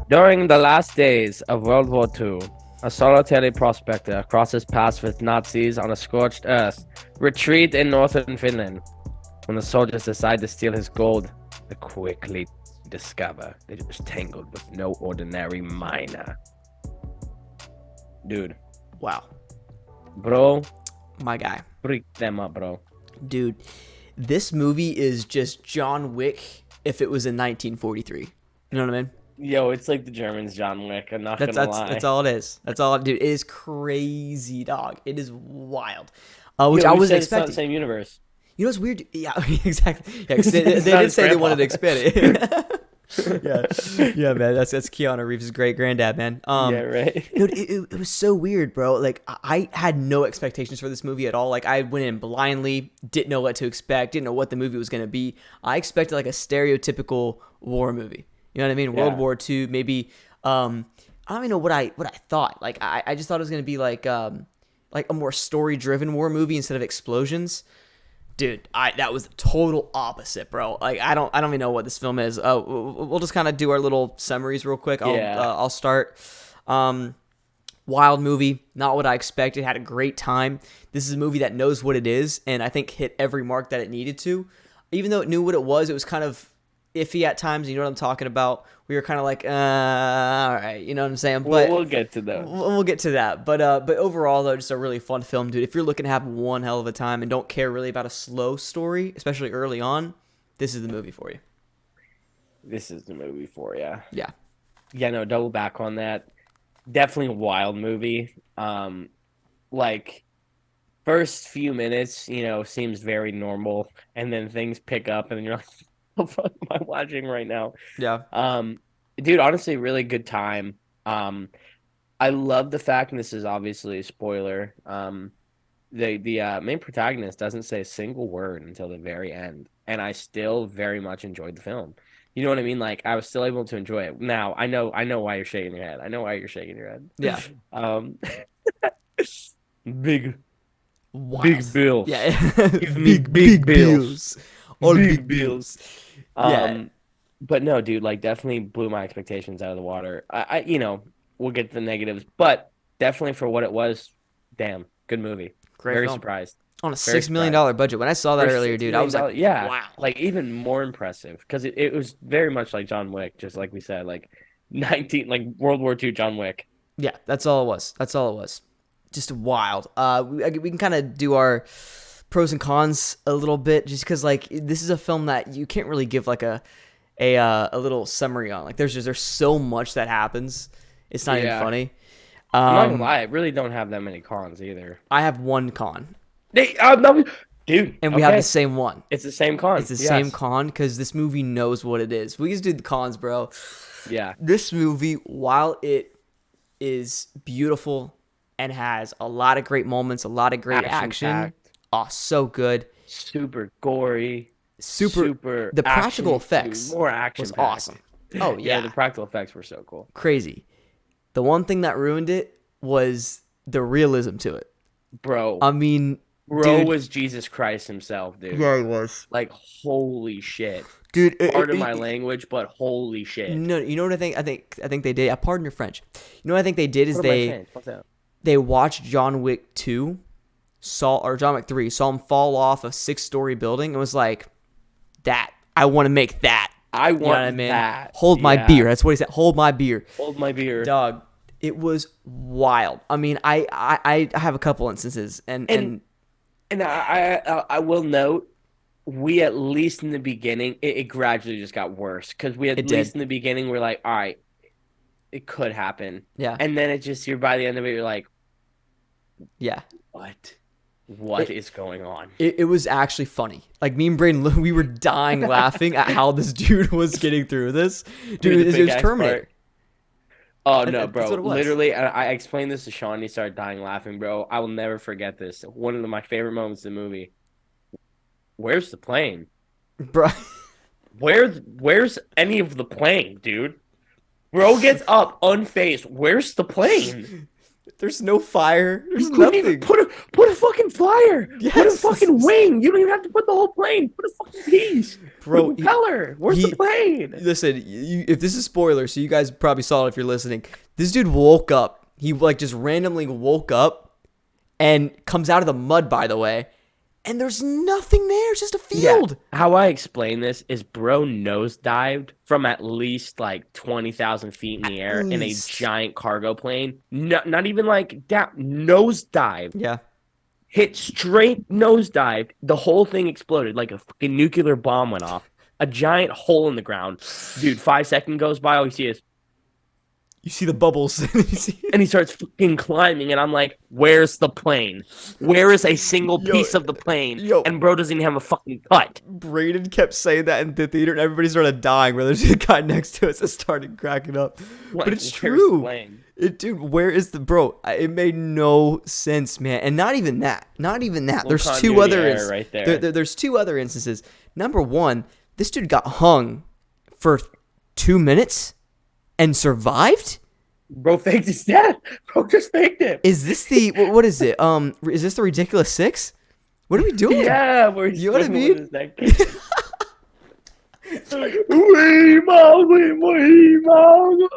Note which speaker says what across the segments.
Speaker 1: During the last days of World War II, a solitary prospector crosses paths with Nazis on a scorched earth retreat in northern Finland. When the soldiers decide to steal his gold, they quickly discover that it was tangled with no ordinary miner. Dude,
Speaker 2: Wow.
Speaker 1: bro,
Speaker 2: My guy.
Speaker 1: freak them up, bro.
Speaker 2: Dude, this movie is just John Wick if it was in 1943. You know what I mean?
Speaker 1: Yo, it's like the Germans, John Wick. I'm not
Speaker 2: That's
Speaker 1: gonna lie.
Speaker 2: that's all it is. That's all, dude. It is crazy, dog. It is wild. Which
Speaker 1: Yo,
Speaker 2: I
Speaker 1: who
Speaker 2: wasn't
Speaker 1: said it's not the
Speaker 2: expecting.
Speaker 1: same universe.
Speaker 2: You know what's weird? Yeah, exactly. Yeah, 'cause they
Speaker 1: It's
Speaker 2: did
Speaker 1: not his
Speaker 2: say they
Speaker 1: grandpa.
Speaker 2: wanted to expand it. yeah, man. That's Keanu Reeves' great granddad, man.
Speaker 1: Yeah, right.
Speaker 2: Dude, it was so weird, bro. Like I had no expectations for this movie at all. Like I went in blindly, didn't know what to expect, didn't know what the movie was gonna be. I expected like a stereotypical war movie. You know what I mean? World
Speaker 1: Yeah.
Speaker 2: War II, maybe. I don't even know what I thought. Like I just thought it was gonna be like a more story driven war movie instead of explosions. Dude, that was the total opposite, bro. Like I don't even know what this film is. We'll just kind of do our little summaries real quick. I'll start. Wild movie, not what I expected. Had a great time. This is a movie that knows what it is, and I think hit every mark that it needed to. Even though it knew what it was kind of iffy at times. You know what I'm talking about? We were kind of like, all right, you know what I'm saying? But
Speaker 1: We'll get to those.
Speaker 2: we'll get to that. But overall, though, just a really fun film, dude. If you're looking to have one hell of a time and don't care really about a slow story, especially early on, this is the movie for you.
Speaker 1: This is the movie for you.
Speaker 2: Yeah.
Speaker 1: Yeah, no, double back on that. Definitely a wild movie. Like first few minutes, seems very normal, and then things pick up, and then you're like, "What the fuck am I watching right now?"
Speaker 2: Yeah.
Speaker 1: Dude, honestly, really good time. I love the fact, and this is obviously a spoiler. The main protagonist doesn't say a single word until the very end, and I still very much enjoyed the film. You know what I mean? Like I was still able to enjoy it. Now I know why you're shaking your head. I know why you're shaking your head.
Speaker 2: Yeah.
Speaker 1: Um, big
Speaker 2: Wild.
Speaker 1: bills.
Speaker 2: Yeah.
Speaker 1: Give me big bills.
Speaker 2: All
Speaker 1: Big
Speaker 2: big bills.
Speaker 1: Yeah.
Speaker 2: Yeah.
Speaker 1: But no, dude, like definitely blew my expectations out of the water. We'll get to the negatives, but definitely for what it was, damn, good movie.
Speaker 2: Great
Speaker 1: Very
Speaker 2: film.
Speaker 1: surprised.
Speaker 2: On a
Speaker 1: Very
Speaker 2: $6 million budget. When I saw that
Speaker 1: For
Speaker 2: earlier,
Speaker 1: $6
Speaker 2: dude, I was
Speaker 1: million,
Speaker 2: like,
Speaker 1: yeah,
Speaker 2: wow.
Speaker 1: like even more impressive because it was very much like John Wick, just like we said, like World War II John Wick.
Speaker 2: Yeah, that's all it was. That's all it was. Just wild. We can kind of do our pros and cons a little bit, just because like this is a film that you can't really give like a little summary on. Like there's so much that happens. It's not even
Speaker 1: Yeah.
Speaker 2: funny.
Speaker 1: I'm not gonna lie, I really don't have that many cons either.
Speaker 2: I have one con,
Speaker 1: No, dude,
Speaker 2: and we have
Speaker 1: okay.
Speaker 2: the same one.
Speaker 1: It's the same con.
Speaker 2: It's the same con because this movie knows what it is. We just do the cons, bro.
Speaker 1: Yeah.
Speaker 2: This movie, while it is beautiful and has a lot of great moments, a lot of great action,
Speaker 1: Action-packed.
Speaker 2: oh, so good.
Speaker 1: Super gory.
Speaker 2: Super. The practical
Speaker 1: action,
Speaker 2: effects
Speaker 1: more action
Speaker 2: was awesome. Oh
Speaker 1: Yeah,
Speaker 2: yeah,
Speaker 1: the practical effects were so cool.
Speaker 2: crazy. The one thing that ruined it was the realism to it.
Speaker 1: Bro,
Speaker 2: I mean,
Speaker 1: bro
Speaker 2: dude,
Speaker 1: was Jesus Christ himself, dude.
Speaker 2: yeah, he was,
Speaker 1: Like, holy shit.
Speaker 2: dude.
Speaker 1: Pardon my language, but holy shit.
Speaker 2: No, you know what I think? I think they did. Pardon your French. You know what I think they did is
Speaker 1: What am I saying? What's that?
Speaker 2: they watched John Wick 2, John Wick 3, saw him fall off a 6-story building, and was like, "That I want to make that."
Speaker 1: I
Speaker 2: You know
Speaker 1: want
Speaker 2: what I mean?
Speaker 1: that.
Speaker 2: Hold my
Speaker 1: Yeah.
Speaker 2: beer. That's what he said. Hold my beer.
Speaker 1: Hold my beer.
Speaker 2: Dog, it was wild. I mean, I have a couple instances, and
Speaker 1: And I will note, we at least in the beginning, it gradually just got worse. Because we at
Speaker 2: It
Speaker 1: least
Speaker 2: did.
Speaker 1: in the beginning, we're like, all right, it could happen.
Speaker 2: yeah,
Speaker 1: And then you're by the end of it, you're like,
Speaker 2: yeah.
Speaker 1: What is going on?
Speaker 2: It was actually funny. Like me and Brayden, we were dying laughing at how this dude was getting through this. Dude,
Speaker 1: the
Speaker 2: it was
Speaker 1: big ass
Speaker 2: Terminator.
Speaker 1: part. Oh no,
Speaker 2: That's
Speaker 1: bro!
Speaker 2: what it was.
Speaker 1: Literally, I explained this to Sean. He started dying laughing, bro. I will never forget this. One of my favorite moments in the movie. Where's the plane?
Speaker 2: Bro,
Speaker 1: Where's any of the plane, dude? Bro gets up unfazed. Where's the plane?
Speaker 2: There's no fire. There's
Speaker 1: You couldn't even
Speaker 2: nothing.
Speaker 1: put a fucking flyer. Put a
Speaker 2: Yes,
Speaker 1: fucking wing. You don't even have to put the whole plane. Put a fucking piece. Put a
Speaker 2: bro.
Speaker 1: propeller. Where's the
Speaker 2: He
Speaker 1: plane?
Speaker 2: listen. If this is spoiler, so you guys probably saw it if you're listening. This dude woke up. He like just randomly woke up and comes out of the mud. By the way, and there's nothing there. It's just a
Speaker 1: Yeah.
Speaker 2: field.
Speaker 1: How I explain this is bro nosedived from at least like 20,000 feet in
Speaker 2: At
Speaker 1: the air in a
Speaker 2: least.
Speaker 1: giant cargo plane. No, not even like down, nosedive.
Speaker 2: Yeah.
Speaker 1: Hit straight nosedive. The whole thing exploded like a fucking nuclear bomb went off. A giant hole in the ground. Dude, 5 seconds goes by. All you see is,
Speaker 2: You see the bubbles.
Speaker 1: and he starts fucking climbing. And I'm like, where's the plane? Where is a single
Speaker 2: Yo,
Speaker 1: piece of the plane?
Speaker 2: yo.
Speaker 1: And bro doesn't even have a fucking cut.
Speaker 2: Brayden kept saying that in the theater, and everybody started dying. Where there's a guy next to us that started cracking up.
Speaker 1: Like,
Speaker 2: But it's
Speaker 1: where's the
Speaker 2: true.
Speaker 1: plane?
Speaker 2: Dude, where is the bro? It made no sense, man. And not even that. Not even that. There's two
Speaker 1: continuity
Speaker 2: other
Speaker 1: error right there.
Speaker 2: there's two other instances. Number one, this dude got hung for 2 minutes and survived.
Speaker 1: Bro faked his death. Bro just faked it.
Speaker 2: Is this the what is it? Is this the ridiculous six? What are we doing?
Speaker 1: Yeah, where he's
Speaker 2: You know what I
Speaker 1: swimming
Speaker 2: mean?
Speaker 1: with his neck. Weemaw.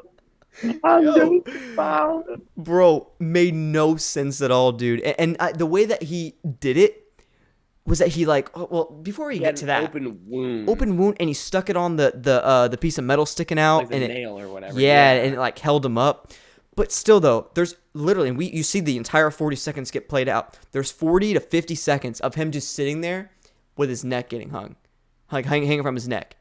Speaker 1: I'm
Speaker 2: Yo.
Speaker 1: just found.
Speaker 2: Bro, made no sense at all, dude. And the way that he did it was that he like, well, before we
Speaker 1: He
Speaker 2: get
Speaker 1: had
Speaker 2: to
Speaker 1: an
Speaker 2: that,
Speaker 1: open wound,
Speaker 2: and he stuck it on the piece of metal sticking out,
Speaker 1: like the
Speaker 2: and it,
Speaker 1: nail or whatever.
Speaker 2: yeah, and it like held him up. But still, though, there's literally you see the entire 40 seconds get played out. There's 40 to 50 seconds of him just sitting there with his neck getting hung, like hanging from his neck.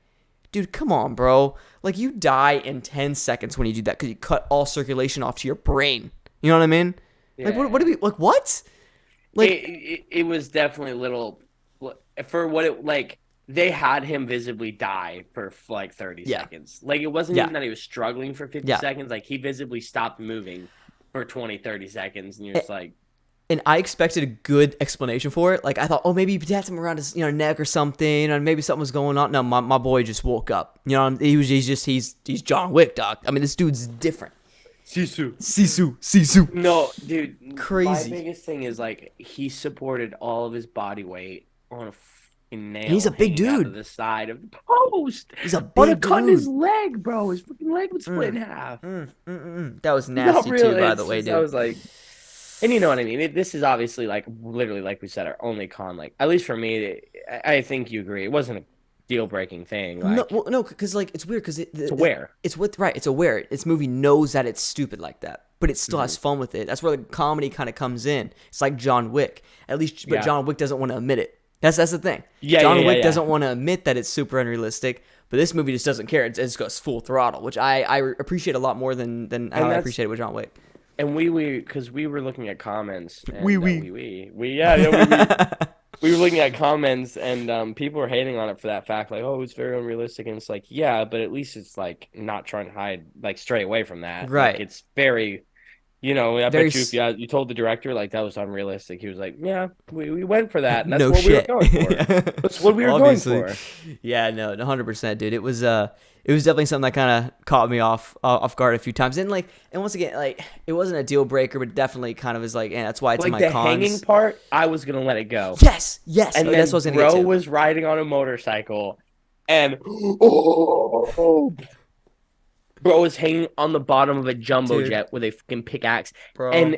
Speaker 2: Dude, come on, bro. Like, you die in 10 seconds when you do that because you cut all circulation off to your brain. You know what I mean? Like, what do we, like, what? Like,
Speaker 1: it was definitely a little for what it like. They had him visibly die for like 30
Speaker 2: Yeah.
Speaker 1: seconds. Like, it wasn't
Speaker 2: Yeah.
Speaker 1: even that he was struggling for 50
Speaker 2: Yeah.
Speaker 1: seconds. Like, he visibly stopped moving for 20, 30 seconds. And you're just like,
Speaker 2: and I expected a good explanation for it. Like, I thought, oh, maybe he tapped him around his neck or something, or maybe something was going on. No, my boy just woke up. You know, he's John Wick, dog. I mean, this dude's different. Sisu.
Speaker 1: no, dude.
Speaker 2: Crazy.
Speaker 1: My biggest thing is like he supported all of his body weight on a fucking nail.
Speaker 2: He's a big
Speaker 1: hanging out
Speaker 2: dude.
Speaker 1: of the side of the post.
Speaker 2: He's a
Speaker 1: On a
Speaker 2: big
Speaker 1: cut in
Speaker 2: dude.
Speaker 1: his leg, bro. His fucking leg would split in half.
Speaker 2: That was
Speaker 1: Not
Speaker 2: nasty
Speaker 1: really.
Speaker 2: too, by the
Speaker 1: It's
Speaker 2: way,
Speaker 1: just-
Speaker 2: dude.
Speaker 1: I was like, and you know what I mean. This is obviously like literally, like we said, our only con. Like at least for me, I think you agree. It wasn't a deal-breaking thing. Like
Speaker 2: no, because like it's weird because
Speaker 1: it's aware.
Speaker 2: It's aware. This movie knows that it's stupid like that, but it still has fun with it. That's where the comedy kind of comes in. It's like John Wick, at least, but
Speaker 1: Yeah.
Speaker 2: John Wick doesn't want to admit it. That's the thing.
Speaker 1: Yeah,
Speaker 2: John
Speaker 1: yeah,
Speaker 2: Wick
Speaker 1: yeah.
Speaker 2: doesn't want to admit that it's super unrealistic, but this movie just doesn't care. It just goes full throttle, which I appreciate a lot more than I
Speaker 1: that's-
Speaker 2: appreciate it with John Wick.
Speaker 1: And we because we were looking at comments. And,
Speaker 2: We
Speaker 1: were looking at comments and people were hating on it for that fact, like, oh, it's very unrealistic, and it's like, yeah, but at least it's like not trying to hide, like, stray away from that.
Speaker 2: Right.
Speaker 1: Like, it's very, I
Speaker 2: Very
Speaker 1: bet you if you told the director like that was unrealistic, he was like, yeah, we went for that. And that's
Speaker 2: No
Speaker 1: what
Speaker 2: shit.
Speaker 1: we were going for. That's what we were
Speaker 2: Obviously.
Speaker 1: going for.
Speaker 2: Yeah, no, 100%, dude. It was definitely something that kind of caught me off guard a few times, and once again, like, it wasn't a deal breaker, but definitely kind of is like, and that's why it's in
Speaker 1: Like
Speaker 2: my
Speaker 1: the
Speaker 2: cons.
Speaker 1: hanging part, I was gonna let it go.
Speaker 2: Yes,
Speaker 1: And then
Speaker 2: that's what I was gonna get
Speaker 1: bro
Speaker 2: to.
Speaker 1: was riding on a motorcycle, and bro was hanging on the bottom of a jumbo
Speaker 2: Dude.
Speaker 1: jet with a fucking pickaxe.
Speaker 2: Bro.
Speaker 1: And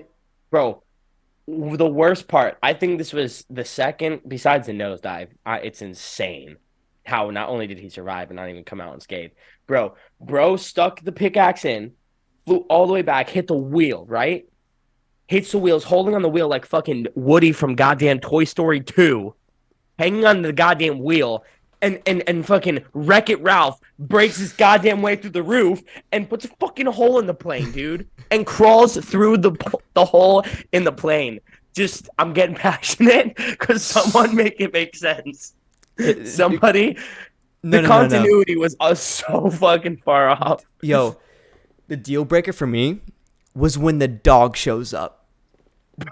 Speaker 1: bro, the worst part, I think this was the second, besides the nosedive. It's insane how not only did he survive and not even come out unscathed. Bro stuck the pickaxe in, flew all the way back, hit the wheel, right? Hits the wheels, holding on the wheel like fucking Woody from goddamn Toy Story 2, hanging on the goddamn wheel, and fucking Wreck-It Ralph breaks his goddamn way through the roof and puts a fucking hole in the plane, dude, and crawls through the hole in the plane. Just, I'm getting passionate because someone make it make sense. Somebody,
Speaker 2: No.
Speaker 1: continuity was so fucking far off.
Speaker 2: Yo, the deal breaker for me was when the dog shows up.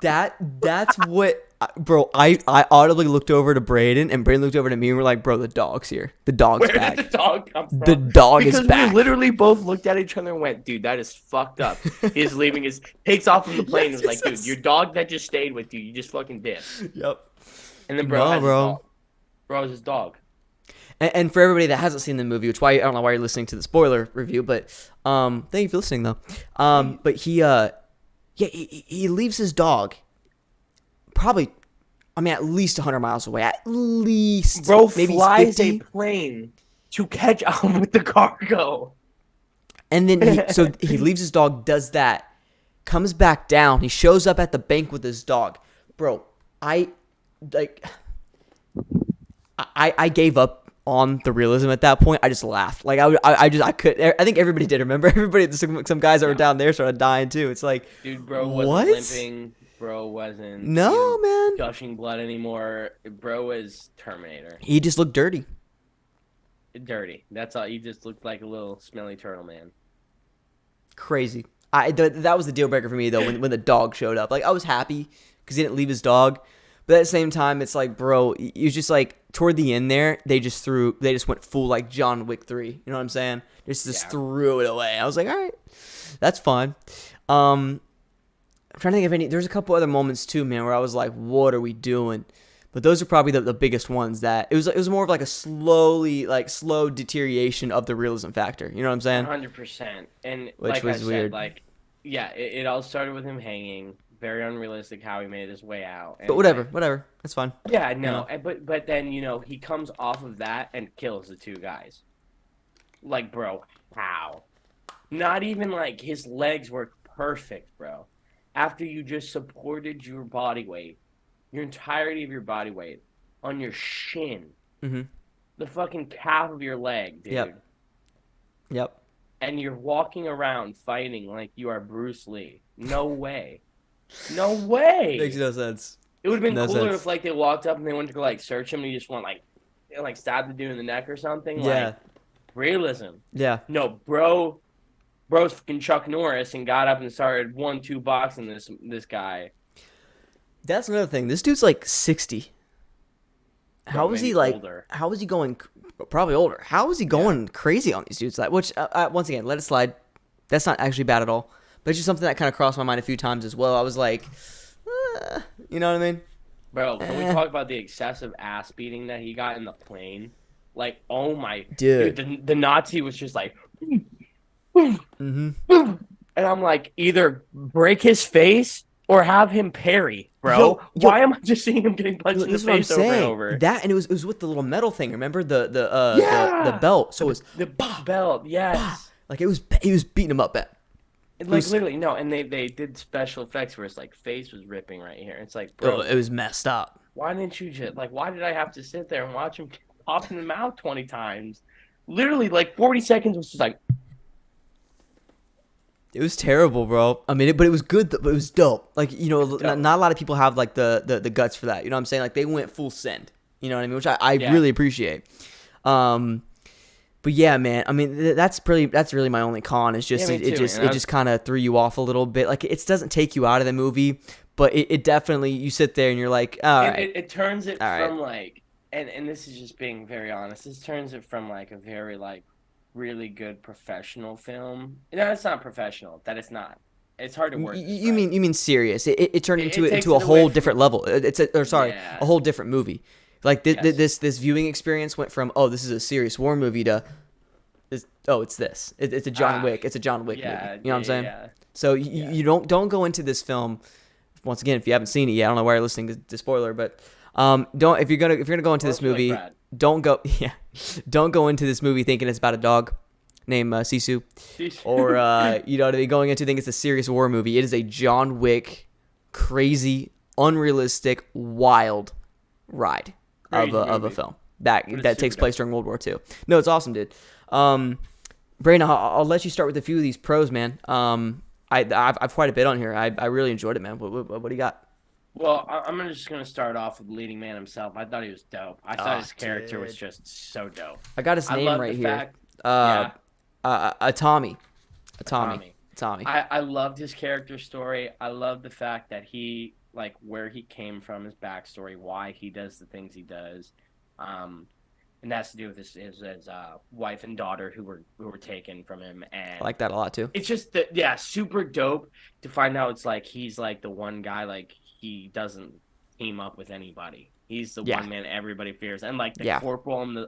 Speaker 2: That's what bro, I audibly looked over to Brayden, and Brayden looked over to me, and we're like, bro, the dog's here. The dog's
Speaker 1: Where did the
Speaker 2: back.
Speaker 1: dog come
Speaker 2: The
Speaker 1: from?
Speaker 2: dog is
Speaker 1: Because we
Speaker 2: back.
Speaker 1: literally both looked at each other and went, dude, that is fucked up. He's leaving his takes off from the plane and
Speaker 2: Yes,
Speaker 1: was
Speaker 2: yes,
Speaker 1: like, dude, your
Speaker 2: yes.
Speaker 1: dog that just stayed with you, you just fucking dipped.
Speaker 2: Yep.
Speaker 1: And then bro
Speaker 2: No,
Speaker 1: has his dog.
Speaker 2: bro.
Speaker 1: Bro has his dog.
Speaker 2: And for everybody that hasn't seen the movie, which why I don't know why you're listening to the spoiler review, but thank you for listening though. But he leaves his dog probably, I mean, at least 100 miles away, at least
Speaker 1: Bro
Speaker 2: maybe
Speaker 1: flies a
Speaker 2: 50.
Speaker 1: plane to catch up with the cargo.
Speaker 2: And then he leaves his dog, does that, comes back down. He shows up at the bank with his dog, bro. I like, I gave up on the realism at that point. I just laughed. Like I could. I think everybody did. Remember, everybody. Some guys that were down there started dying too. It's like,
Speaker 1: Dude, bro
Speaker 2: what?
Speaker 1: wasn't limping. Bro wasn't
Speaker 2: No, man.
Speaker 1: gushing blood anymore. Bro was Terminator.
Speaker 2: He just looked dirty.
Speaker 1: Dirty. That's all. He just looked like a little smelly turtle man.
Speaker 2: Crazy. That was the deal breaker for me though. When the dog showed up, like I was happy because he didn't leave his dog. But at the same time, it's like, bro, it was just like toward the end there, they just went full like John Wick 3. You know what I'm saying? Just threw it away. I was like, all right, that's fine. I'm trying to think of any. There's a couple other moments too, man, where I was like, what are we doing? But those are probably the biggest ones. That it was more of like a slow deterioration of the realism factor. You know what I'm saying?
Speaker 1: 100%. And
Speaker 2: Which
Speaker 1: like I
Speaker 2: was
Speaker 1: said,
Speaker 2: weird.
Speaker 1: like, yeah, it all started with him hanging. Very unrealistic how he made his way out.
Speaker 2: But
Speaker 1: And
Speaker 2: whatever,
Speaker 1: like,
Speaker 2: whatever. That's fine.
Speaker 1: yeah,
Speaker 2: You
Speaker 1: no,
Speaker 2: know.
Speaker 1: but then he comes off of that and kills the two guys. Like, bro, how? Not even like his legs were perfect, bro. After you just supported your body weight, your entirety of your body weight on your shin,
Speaker 2: Mhm.
Speaker 1: the fucking calf of your leg, dude.
Speaker 2: Yep. Yep.
Speaker 1: And you're walking around fighting like you are Bruce Lee. No way. No
Speaker 2: Makes
Speaker 1: way.
Speaker 2: no sense.
Speaker 1: It would have been
Speaker 2: No
Speaker 1: cooler
Speaker 2: sense.
Speaker 1: if like they walked up and they went to go like search him and he just went like stab the dude in the neck or something.
Speaker 2: Yeah.
Speaker 1: Like realism.
Speaker 2: Yeah.
Speaker 1: No, bro's fucking Chuck Norris and got up and started 1-2 boxing this guy.
Speaker 2: That's another thing. This dude's like 60.
Speaker 1: Bro, maybe older.
Speaker 2: How was he going? Probably older. How was he going crazy on these dudes? Like, which once again, let it slide. That's not actually bad at all. But it's just something that kind of crossed my mind a few times as well. I was like, you know what I mean?
Speaker 1: Bro, can we talk about the excessive ass beating that he got in the plane? Like, oh my
Speaker 2: Dude.
Speaker 1: the Nazi was just like
Speaker 2: Mm-hmm.
Speaker 1: and I'm like, either break his face or have him parry, bro.
Speaker 2: Yo,
Speaker 1: Why am I just seeing him getting punched in the
Speaker 2: this is what I'm
Speaker 1: face over and
Speaker 2: saying.
Speaker 1: over?
Speaker 2: That and it was with the little metal thing. Remember the
Speaker 1: Yeah,
Speaker 2: belt? So it was
Speaker 1: the belt, yes.
Speaker 2: like he was beating him up bad.
Speaker 1: And like literally, no, and they did special effects where his like face was ripping right here. It's like,
Speaker 2: Oh,
Speaker 1: bro,
Speaker 2: it was messed up.
Speaker 1: why didn't you just like? Why did I have to sit there and watch him pop in the mouth 20 times? Literally, like 40 seconds was just like,
Speaker 2: It was terrible, bro. I mean, but it was good. But it was dope. Like, you know, not a lot of people have like the guts for that. You know what I'm saying? Like they went full send. You know what I mean? Which I really appreciate. But yeah, man. I mean, that's really my only con. Is just
Speaker 1: Yeah, me too,
Speaker 2: it
Speaker 1: man.
Speaker 2: just kind of threw you off a little bit. Like it doesn't take you out of the movie, but it definitely you sit there and you're like, all right,
Speaker 1: it turns it
Speaker 2: all right.
Speaker 1: from like, and this is just being very honest. This turns it from like a very like really good professional film. No, it's not professional. That it's not. It's hard to word.
Speaker 2: You mean serious? It turned
Speaker 1: It
Speaker 2: into
Speaker 1: takes
Speaker 2: a
Speaker 1: it away
Speaker 2: whole
Speaker 1: from-
Speaker 2: different level.
Speaker 1: Yeah.
Speaker 2: A whole different movie. Like
Speaker 1: Yes.
Speaker 2: this viewing experience went from this is a serious war movie to it's this. It's a John Wick. It's a John Wick movie. You know what I'm saying?
Speaker 1: Yeah.
Speaker 2: So you don't go into this film. Once again, if you haven't seen it yet, I don't know why you're listening to spoiler, but don't if you're gonna go into this movie, don't go into this movie thinking it's about a dog named SISU, or you know what I mean, going into thinking it's a serious war movie. It is a John Wick, crazy, unrealistic, wild ride of a film that takes place during World War II. No, it's awesome, dude. Brayden, I'll let you start with a few of these pros, man. I've quite a bit on here. I really enjoyed it, man. What do you got?
Speaker 1: Well, I'm just gonna start off with the leading man himself. I thought he was dope. I thought his character was just so dope.
Speaker 2: I got his name right here. Tommy. I loved his character story. I love the fact that he
Speaker 1: like where he came from, his backstory, why he does the things he does. Um, and that's to do with his wife and daughter who were taken from him,
Speaker 2: I
Speaker 1: and
Speaker 2: like that a lot too.
Speaker 1: it's just that, yeah, super dope to find out it's like he's like the one guy, like he doesn't team up with anybody. He's the
Speaker 2: Yeah,
Speaker 1: one man everybody fears, and like the
Speaker 2: yeah.
Speaker 1: corporal and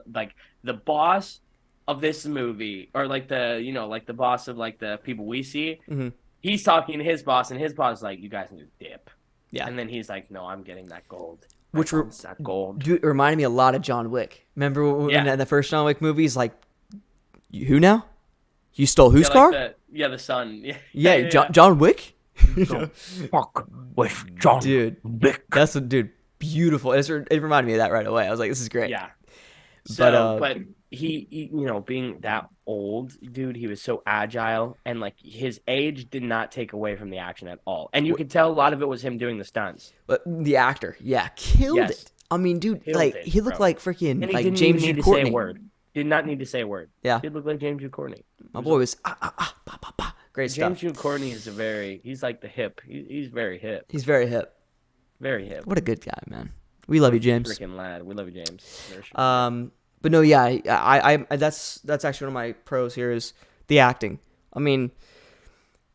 Speaker 1: the boss of this movie, or like like the boss of like the people we see.
Speaker 2: Hmm.
Speaker 1: He's talking to his boss, and his boss is like, "You guys need to dip,"
Speaker 2: Yeah.
Speaker 1: and then he's like, "No, I'm getting that gold. My
Speaker 2: Which re-
Speaker 1: son's that gold."
Speaker 2: Dude, it reminded me a lot of John Wick. Remember when
Speaker 1: Yeah,
Speaker 2: in the first John Wick movie, he's like, "Who now? You stole whose
Speaker 1: yeah, like
Speaker 2: car?"
Speaker 1: the son. Yeah, yeah,
Speaker 2: Yeah,
Speaker 1: yeah.
Speaker 2: John Wick.
Speaker 1: Don't fuck with John
Speaker 2: Dude,
Speaker 1: Wick.
Speaker 2: that's a dude. Beautiful. It reminded me of that right away. I was like, "This is great."
Speaker 1: Yeah.
Speaker 2: But
Speaker 1: But he, being that old, dude, he was so agile, and like his age did not take away from the action at all. And you could tell a lot of it was him doing the stunts.
Speaker 2: but the actor, yeah, killed
Speaker 1: Yes,
Speaker 2: it. I mean, dude,
Speaker 1: killed
Speaker 2: like
Speaker 1: it,
Speaker 2: he looked
Speaker 1: bro.
Speaker 2: like freaking
Speaker 1: And he
Speaker 2: like
Speaker 1: didn't even
Speaker 2: James
Speaker 1: need
Speaker 2: Jude
Speaker 1: to say a
Speaker 2: Courtney.
Speaker 1: word. Did not need to say a word.
Speaker 2: Yeah,
Speaker 1: Did look like James Jude Courtney.
Speaker 2: my boy was bah, bah, bah. Great
Speaker 1: James
Speaker 2: stuff.
Speaker 1: Jude Courtney is he's like the hip. He's very hip.
Speaker 2: He's very hip.
Speaker 1: Very hip.
Speaker 2: What a good guy, man. We love you, James.
Speaker 1: Freaking lad. We love you, James.
Speaker 2: But no, yeah, that's actually one of my pros here is the acting. I mean,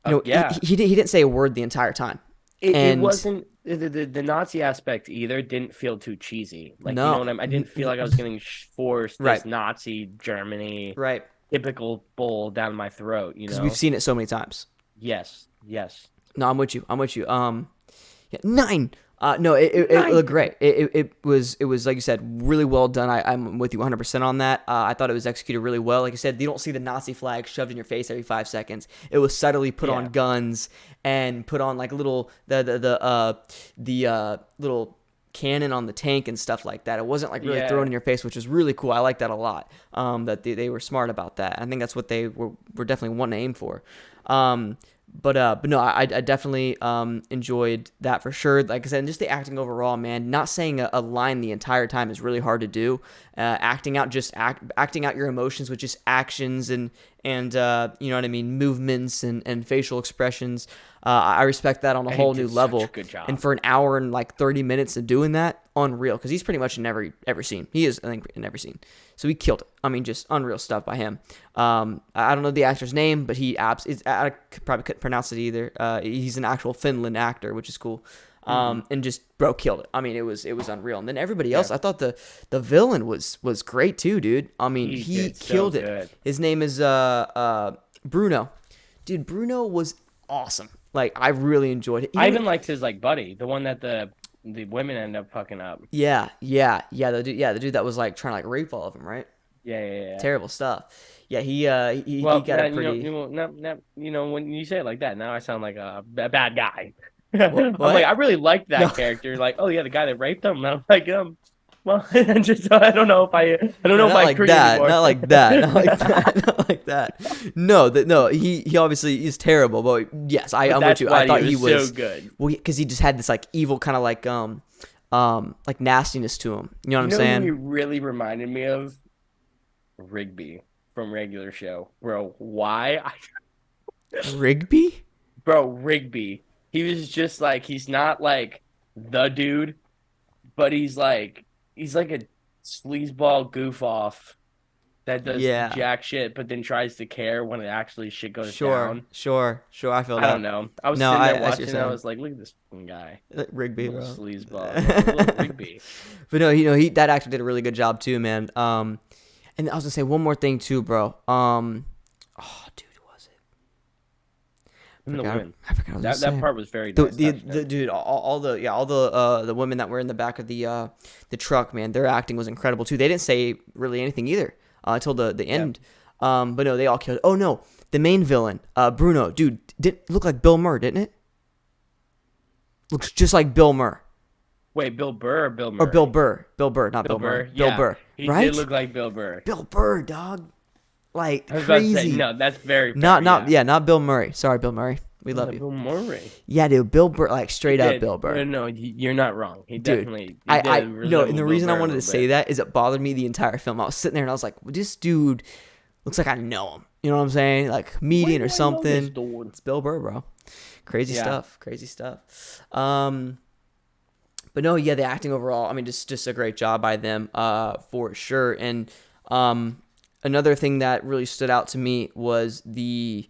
Speaker 1: Yeah.
Speaker 2: he didn't say a word the entire time,
Speaker 1: It
Speaker 2: and
Speaker 1: wasn't the Nazi aspect either. Didn't feel too cheesy. Like, you know
Speaker 2: no,
Speaker 1: what I didn't feel like I was getting forced
Speaker 2: right,
Speaker 1: this Nazi Germany
Speaker 2: right,
Speaker 1: typical bull down my throat. You
Speaker 2: because
Speaker 1: know.
Speaker 2: we've seen it so many times.
Speaker 1: Yes. Yes.
Speaker 2: No, I'm with you. I'm with you. Yeah, 9. No, it
Speaker 1: 9.
Speaker 2: looked great. It was like you said, really well done. I'm with you 100% on that. I thought it was executed really well. Like I said, you don't see the Nazi flag shoved in your face every 5 seconds. It was subtly put on guns and put on like little the little cannon on the tank and stuff like that. It wasn't like really thrown in your face, which was really cool. I like that a lot. That they were smart about that. I think that's what they were definitely wanting to aim for. But no, I definitely enjoyed that for sure. Like I said, and just the acting overall, man. Not saying a line the entire time is really hard to do. Acting out your emotions with just actions and you know what I mean, movements and facial expressions. I respect that on a whole new level.
Speaker 1: Such a good job.
Speaker 2: And for an hour and like 30 minutes of doing that, unreal. Because he's pretty much in every scene. He is, I think, in every scene. So he killed it. I mean, just unreal stuff by him. I don't know the actor's name, but I probably couldn't pronounce it either. He's an actual Finland actor, which is cool. And just bro killed it. I mean, it was unreal. And then everybody else, I thought the villain was great too, dude. I mean, he killed it. His name is Bruno. Dude, Bruno was awesome. Like I really enjoyed it.
Speaker 1: I even liked his like buddy, the one that the women end up fucking up.
Speaker 2: Yeah. The dude that was like trying to like rape all of them, right?
Speaker 1: Yeah.
Speaker 2: Terrible stuff. Yeah, he got a pretty.
Speaker 1: When you say it like that, now I sound like a bad guy.
Speaker 2: What?
Speaker 1: I'm like, I really liked that character. Like, oh yeah, the guy that raped him. And I'm like, well, just I don't know if I don't know if I
Speaker 2: like
Speaker 1: agree
Speaker 2: that.
Speaker 1: anymore.
Speaker 2: Not like that. Not like that. Not like that. No, he obviously is terrible. But yes, I'm with you. I thought he was
Speaker 1: so good.
Speaker 2: Well, because he just had this like evil kind of like nastiness to him. You know what I'm saying?
Speaker 1: Who he really reminded me of? Rigby from Regular Show, bro. Why?
Speaker 2: Rigby?
Speaker 1: Bro, Rigby. He was just like, he's not like the dude, but he's like a sleazeball goof off that does jack shit, but then tries to care when it actually shit goes down.
Speaker 2: Sure. I feel that.
Speaker 1: I don't know. I was sitting there watching, and I was like, look at this fucking guy.
Speaker 2: Rigby, bro.
Speaker 1: Sleazeball. Rigby.
Speaker 2: But no, that actor did a really good job too, man. And I was gonna say one more thing too, bro. Dude, who was it? I forgot what I was
Speaker 1: that part was very nice.
Speaker 2: Dude, all the women that were in the back of the truck, man, their acting was incredible too. They didn't say really anything either until the end. But no, they all killed it. Oh no, the main villain, Bruno, dude, didn't look like Bill Murray, didn't it? Looks just like Bill Murray.
Speaker 1: Wait, Bill Burr or Bill Murray?
Speaker 2: Or Bill Burr. Bill Burr, not Bill Murray.
Speaker 1: Yeah,
Speaker 2: Bill Burr.
Speaker 1: He
Speaker 2: right?
Speaker 1: did look like Bill Burr.
Speaker 2: Bill Burr, dog. Like
Speaker 1: I was
Speaker 2: crazy.
Speaker 1: about to say, no, that's very fair,
Speaker 2: not Bill Murray. Sorry, Bill Murray. We love you.
Speaker 1: Bill Murray.
Speaker 2: Yeah, dude, Bill Burr, like straight up Bill Burr.
Speaker 1: No, you're not wrong. He
Speaker 2: dude,
Speaker 1: definitely.
Speaker 2: And the reason I wanted to say that is it bothered me the entire film. I was sitting there and I was like, well, this dude looks like I know him. You know what I'm saying? Like comedian or something. It's Bill Burr, bro. Crazy stuff. But no, yeah, the acting overall, I mean, just a great job by them, for sure. And um, another thing that really stood out to me was the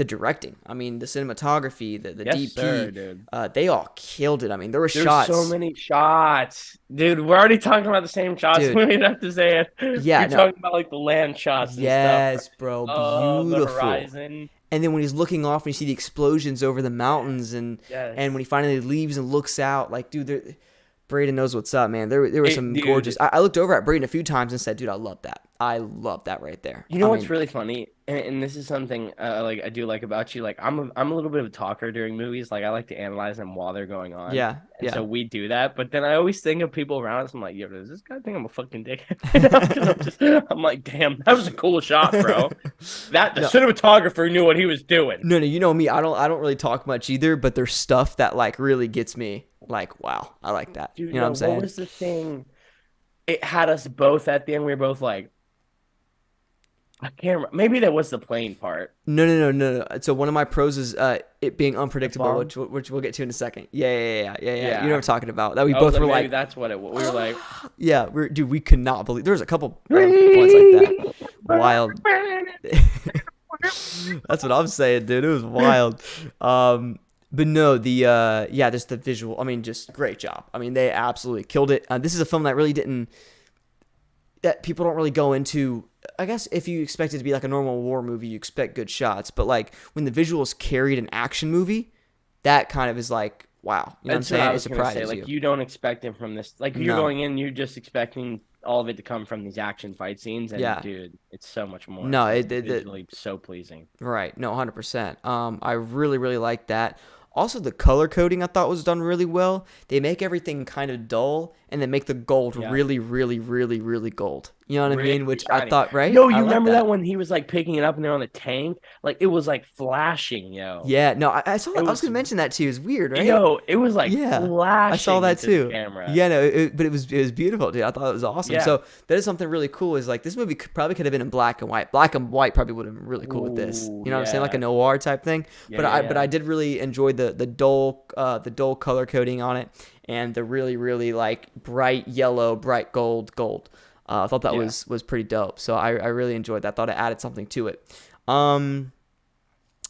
Speaker 2: directing. I mean, the cinematography, the
Speaker 1: Yes, sir,
Speaker 2: DP,
Speaker 1: dude.
Speaker 2: they all killed it. I mean, there were
Speaker 1: There's so
Speaker 2: shots,
Speaker 1: many shots. Dude, we're already talking about the same shots. We
Speaker 2: dude.
Speaker 1: don't even have to say it.
Speaker 2: Yeah,
Speaker 1: You're
Speaker 2: no,
Speaker 1: talking about like the land shots and stuff, right?
Speaker 2: yes, bro,
Speaker 1: Oh, the
Speaker 2: beautiful.
Speaker 1: horizon.
Speaker 2: And then when he's looking off and you see the explosions over the
Speaker 1: Yes.
Speaker 2: mountains, and when he
Speaker 1: Yes.
Speaker 2: finally leaves and looks out, like, dude, Brayden knows what's up, man. There was some gorgeous.
Speaker 1: Dude,
Speaker 2: I looked over at Brayden a few times and said, dude, I love that. I love that right there.
Speaker 1: you
Speaker 2: I
Speaker 1: know what's
Speaker 2: mean,
Speaker 1: really funny, and this is something like I do like about you. Like I'm a little bit of a talker during movies. Like I like to analyze them while they're going on,
Speaker 2: yeah,
Speaker 1: and
Speaker 2: yeah.
Speaker 1: so we do that. But then I always think of people around us. I'm like, yo, does this guy think I'm a fucking dickhead? You know? Because I'm like, damn, that was a cool shot, bro. That the
Speaker 2: No,
Speaker 1: cinematographer knew what he was doing.
Speaker 2: no, no. You know me. I don't really talk much either. But there's stuff that like really gets me. Like, wow, I like that.
Speaker 1: Dude,
Speaker 2: You know what
Speaker 1: no,
Speaker 2: I'm
Speaker 1: what
Speaker 2: saying?
Speaker 1: was the thing? It had us both at the end. We were both like, I can't remember. Maybe that was the plane part.
Speaker 2: No, no, no, no, no. So one of my pros is it being
Speaker 1: The
Speaker 2: unpredictable,
Speaker 1: farm?
Speaker 2: which we'll get to in a second. Yeah, yeah, yeah, yeah, yeah, yeah. You know what
Speaker 1: Yeah.
Speaker 2: I'm talking about. That we
Speaker 1: I was
Speaker 2: both
Speaker 1: like,
Speaker 2: were
Speaker 1: maybe
Speaker 2: like,
Speaker 1: that's what it was. We were like,
Speaker 2: yeah, dude, we could not believe. There's a couple points like that. Wild. That's what I'm saying, dude. It was wild. But no, yeah, just the visual. I mean, just great job. I mean, they absolutely killed it. This is a film that really didn't that people don't really go into. I guess if you expect it to be like a normal war movie, you expect good shots. But like when the visuals carried an action movie, that kind of is like, wow. You know what I'm
Speaker 1: that's what I
Speaker 2: saying? It
Speaker 1: was gonna say.
Speaker 2: surprises
Speaker 1: Like,
Speaker 2: you.
Speaker 1: you don't expect it from this. Like, you're
Speaker 2: No.
Speaker 1: going in, you're just expecting all of it to come from these action fight scenes, and
Speaker 2: Yeah.
Speaker 1: dude, it's so much more. It's
Speaker 2: No,
Speaker 1: like
Speaker 2: it
Speaker 1: visually so pleasing.
Speaker 2: right. No, 100%. I really, really like that. Also, the color coding I thought was done really well. They make everything kind of dull and then make the gold
Speaker 1: Yeah.
Speaker 2: really, really, really, really gold. You know what I mean?
Speaker 1: Really
Speaker 2: Which I
Speaker 1: shiny.
Speaker 2: thought, right?
Speaker 1: Yo,
Speaker 2: I
Speaker 1: you
Speaker 2: like
Speaker 1: remember that
Speaker 2: that.
Speaker 1: when he was like picking it up and they're on the tank? Like, it was like flashing, yo.
Speaker 2: Yeah, no, I saw
Speaker 1: It
Speaker 2: that. I was
Speaker 1: was
Speaker 2: gonna mention that too. It's weird, right?
Speaker 1: Yo, it was like
Speaker 2: Yeah, I saw
Speaker 1: flashing
Speaker 2: that
Speaker 1: into the
Speaker 2: too.
Speaker 1: camera.
Speaker 2: Yeah, no, but it was beautiful, dude. I thought it was awesome.
Speaker 1: Yeah.
Speaker 2: So that is something really cool. Is like this movie probably could have been in black and white. Black and white probably would have been really cool with this.
Speaker 1: Ooh,
Speaker 2: You know what I'm saying? Like a
Speaker 1: yeah.
Speaker 2: noir type thing.
Speaker 1: Yeah,
Speaker 2: But
Speaker 1: yeah,
Speaker 2: I
Speaker 1: yeah.
Speaker 2: did really enjoy the dull color coding on it and the really really like bright yellow, bright gold. I thought that
Speaker 1: Yeah.
Speaker 2: was pretty dope. So I really enjoyed that. I thought it added something to it. Um,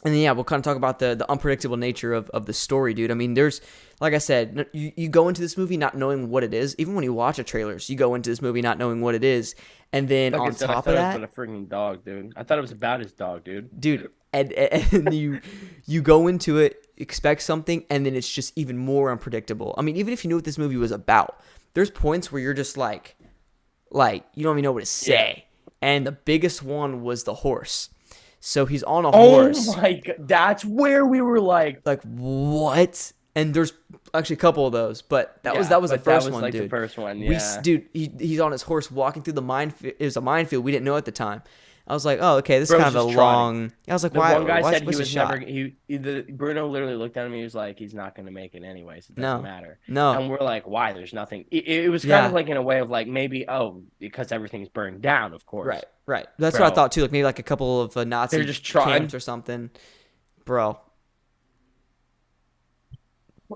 Speaker 2: and then, yeah, we'll kind of talk about the unpredictable nature of the story, dude. I mean, there's, like I said, you go into this movie not knowing what it is. Even when you watch a trailers, you go into this movie not knowing what it is. And then
Speaker 1: Like I
Speaker 2: on
Speaker 1: said, I
Speaker 2: top of
Speaker 1: thought it was
Speaker 2: that,
Speaker 1: about a freaking dog, dude. I thought it was about his dog, dude.
Speaker 2: dude, and you go into it, expect something, and then it's just even more unpredictable. I mean, even if you knew what this movie was about, there's points where you're just like you don't even know what to
Speaker 1: Yeah.
Speaker 2: say. And the biggest one was the horse. So he's on a
Speaker 1: Oh
Speaker 2: horse.
Speaker 1: my god, that's where we were like,
Speaker 2: Like what? And there's actually a couple of those, but that was
Speaker 1: yeah,
Speaker 2: that was the
Speaker 1: but that
Speaker 2: first
Speaker 1: was
Speaker 2: one,
Speaker 1: like the
Speaker 2: dude.
Speaker 1: first one, yeah.
Speaker 2: Dude, he's on his horse walking through the minefield. It was a minefield we didn't know at the time. I was like, oh, okay, this is
Speaker 1: Bro's
Speaker 2: kind of a
Speaker 1: just trotting.
Speaker 2: long. I was like,
Speaker 1: The
Speaker 2: why?
Speaker 1: one guy
Speaker 2: Why?
Speaker 1: said he
Speaker 2: What's the
Speaker 1: was never
Speaker 2: shot?
Speaker 1: the Bruno literally looked at him. He was like, he's not going to make it anyways. It doesn't
Speaker 2: No,
Speaker 1: matter.
Speaker 2: no,
Speaker 1: And we're like, why? There's nothing. It was kind of
Speaker 2: yeah,
Speaker 1: like in a way of like maybe because everything's burned down, of course,
Speaker 2: right, right. That's what I
Speaker 1: bro.
Speaker 2: thought too. Like maybe like a couple of
Speaker 1: They're
Speaker 2: Nazi
Speaker 1: just trotting.
Speaker 2: camps or something, bro.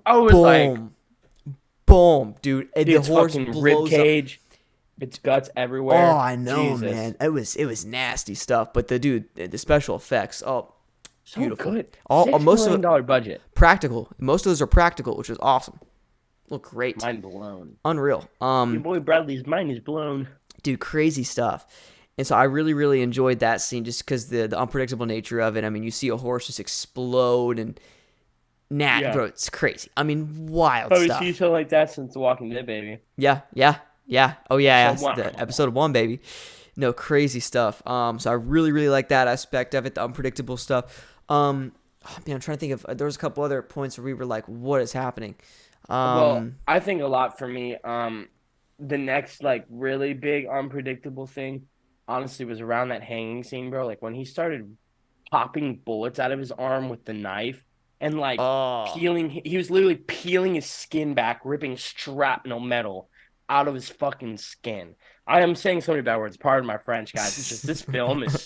Speaker 1: I was like,
Speaker 2: Boom, boom, dude. And the
Speaker 1: it's
Speaker 2: horse
Speaker 1: fucking rib
Speaker 2: blows up.
Speaker 1: cage. It's guts
Speaker 2: Oh,
Speaker 1: everywhere.
Speaker 2: I know,
Speaker 1: Jesus,
Speaker 2: man. It was nasty stuff. But the special effects, oh,
Speaker 1: so
Speaker 2: beautiful.
Speaker 1: good.
Speaker 2: All most of
Speaker 1: $6 million
Speaker 2: it
Speaker 1: budget.
Speaker 2: practical. Most of those are practical, which is awesome. Look great,
Speaker 1: Mind blown.
Speaker 2: unreal.
Speaker 1: Your boy Bradley's mind is blown.
Speaker 2: Dude, crazy stuff. And so I really, really enjoyed that scene just because the unpredictable nature of it. I mean, you see a horse just explode and
Speaker 1: Yeah.
Speaker 2: bro, it's crazy. I mean, wild
Speaker 1: Probably seen
Speaker 2: stuff.
Speaker 1: something like that since The Walking Dead, baby.
Speaker 2: Yeah, yeah, yeah. Oh yeah,
Speaker 1: So
Speaker 2: yeah. The episode 1, baby. No, crazy stuff. So I really, really like that aspect of it, the unpredictable stuff. Oh, man, I'm trying to think of. There was a couple other points where we were like, "What is happening?"
Speaker 1: Well,
Speaker 2: Um,
Speaker 1: I think a lot for me. The next like really big unpredictable thing, honestly, was around that hanging scene, bro. Like when he started popping bullets out of his arm with the knife and like
Speaker 2: oh,
Speaker 1: peeling. He was literally peeling his skin back, ripping shrapnel metal out of his fucking skin. I am saying so many bad words. Pardon my French, guys. It's just this film is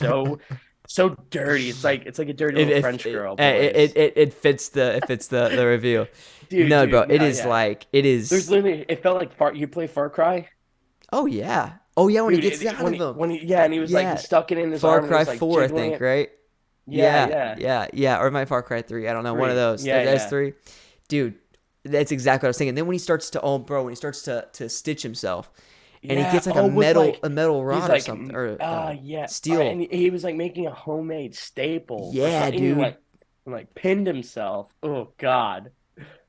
Speaker 1: so dirty. It's like a dirty little
Speaker 2: If
Speaker 1: French girl voice.
Speaker 2: it fits the review. No, bro,
Speaker 1: Dude,
Speaker 2: it
Speaker 1: no,
Speaker 2: is
Speaker 1: yeah.
Speaker 2: like it
Speaker 1: There's
Speaker 2: is.
Speaker 1: literally it felt like Far. You play Far Cry,
Speaker 2: Oh yeah, oh yeah. When he
Speaker 1: dude.
Speaker 2: gets out
Speaker 1: When
Speaker 2: of
Speaker 1: he
Speaker 2: him,
Speaker 1: when he yeah, and he was like he
Speaker 2: yeah.
Speaker 1: stuck it in his
Speaker 2: Far
Speaker 1: arm and he
Speaker 2: Cry
Speaker 1: was like
Speaker 2: 4, I
Speaker 1: jiggling
Speaker 2: think,
Speaker 1: it.
Speaker 2: right?
Speaker 1: Yeah,
Speaker 2: Yeah,
Speaker 1: yeah.
Speaker 2: yeah. Or my Far Cry 3. I don't know. One of
Speaker 1: 3.
Speaker 2: those.
Speaker 1: Yeah,
Speaker 2: That's
Speaker 1: yeah.
Speaker 2: 3. Dude, that's exactly what I was thinking. Then when he starts to, oh, bro, when he starts to stitch himself and he
Speaker 1: Yeah.
Speaker 2: gets like
Speaker 1: Oh, was like
Speaker 2: a metal
Speaker 1: he's
Speaker 2: rod or
Speaker 1: like
Speaker 2: something, or
Speaker 1: yeah. And
Speaker 2: steel.
Speaker 1: he was like making a homemade staple or
Speaker 2: Yeah,
Speaker 1: something. He
Speaker 2: dude.
Speaker 1: like pinned himself. Oh God.